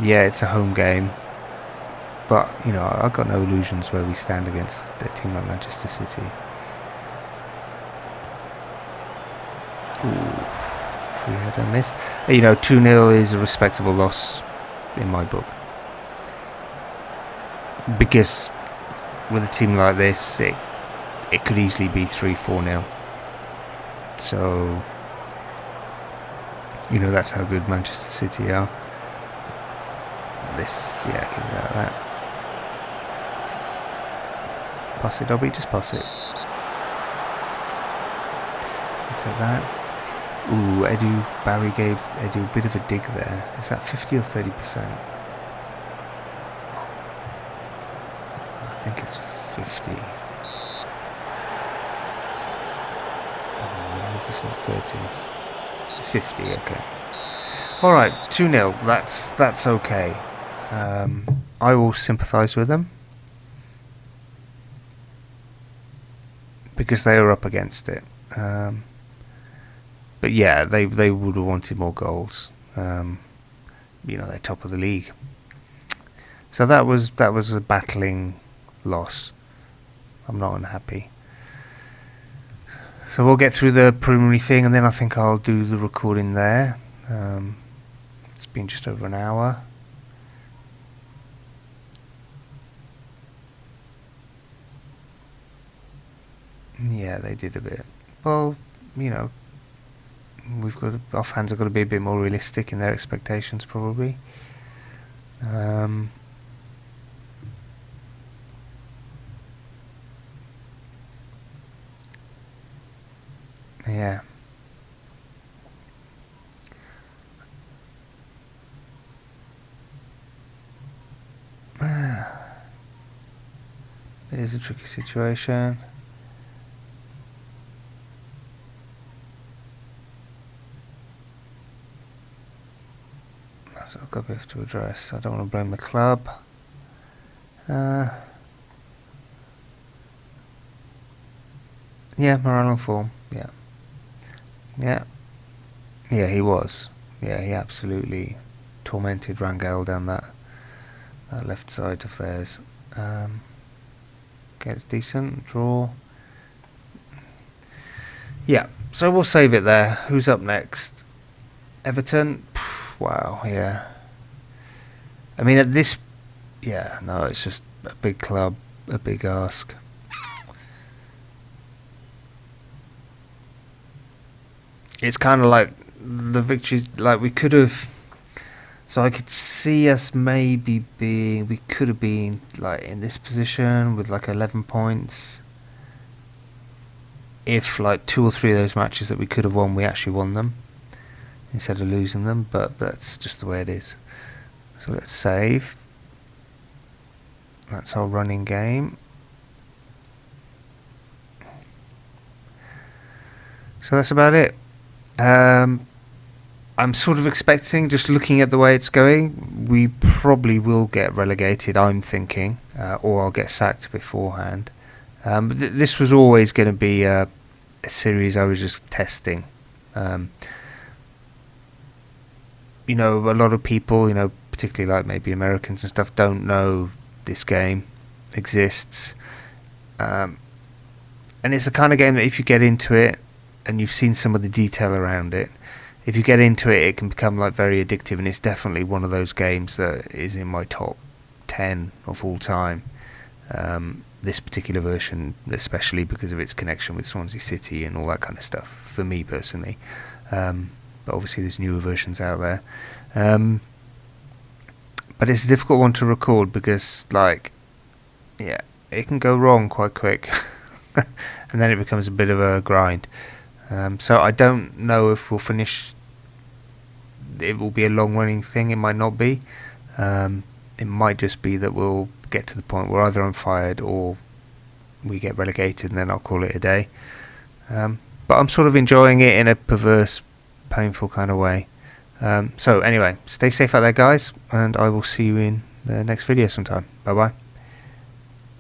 Yeah, it's a home game. But, you know, I've got no illusions where we stand against a team like Manchester City. Ooh, free header missed. You know, 2-0 is a respectable loss in my book. Because with a team like this, it could easily be 3-4-0. So, you know, that's how good Manchester City are. Get it out of that. Pass it, Dobby, just pass it. I'll take that. Ooh, Barry gave Edu a bit of a dig there. Is that 50 or 30%? I think it's 50. It's not 30. It's 50, okay. Alright, 2-0. That's okay. I will sympathise with them. Because they are up against it. But yeah, they would have wanted more goals. You know, they're top of the league. So that was a battling loss. I'm not unhappy. So we'll get through the preliminary thing, and then I think I'll do the recording there. It's been just over an hour. Yeah, they did a bit. Well, you know, our fans have got to be a bit more realistic in their expectations, probably. Yeah. It is a tricky situation. I've got a bit to address. I don't want to blame the club. Yeah, morale and form. Yeah, he was. Yeah, he absolutely tormented Rangel down that left side of theirs. Okay, it's decent. Draw. Yeah, so we'll save it there. Who's up next? Everton? Wow, yeah. I mean, at this... Yeah, no, it's just a big club, a big ask. It's kind of like the victories, like we could have... So I could see us maybe being... We could have been like in this position with like 11 points. If like 2 or 3 of those matches that we could have won, we actually won them instead of losing them, but that's just the way it is. So let's save. That's our running game. So that's about it. I'm sort of expecting, just looking at the way it's going, we probably will get relegated, I'm thinking, or I'll get sacked beforehand. But this was always going to be a series I was just testing. You know, a lot of people, you know, particularly like maybe Americans and stuff, don't know this game exists. And it's the kind of game that if you get into it and you've seen some of the detail around it, if you get into it, it can become like very addictive, and it's definitely one of those games that is in my top 10 of all time. This particular version, especially because of its connection with Swansea City and all that kind of stuff, for me personally. But obviously there's newer versions out there. But it's a difficult one to record because, like, yeah, it can go wrong quite quick. And then it becomes a bit of a grind. So I don't know if we'll finish. It will be a long running thing, it might not be. It might just be that we'll get to the point where either I'm fired or we get relegated, and then I'll call it a day. But I'm sort of enjoying it in a perverse, painful kind of way. So anyway, stay safe out there, guys, and I will see you in the next video sometime. Bye bye.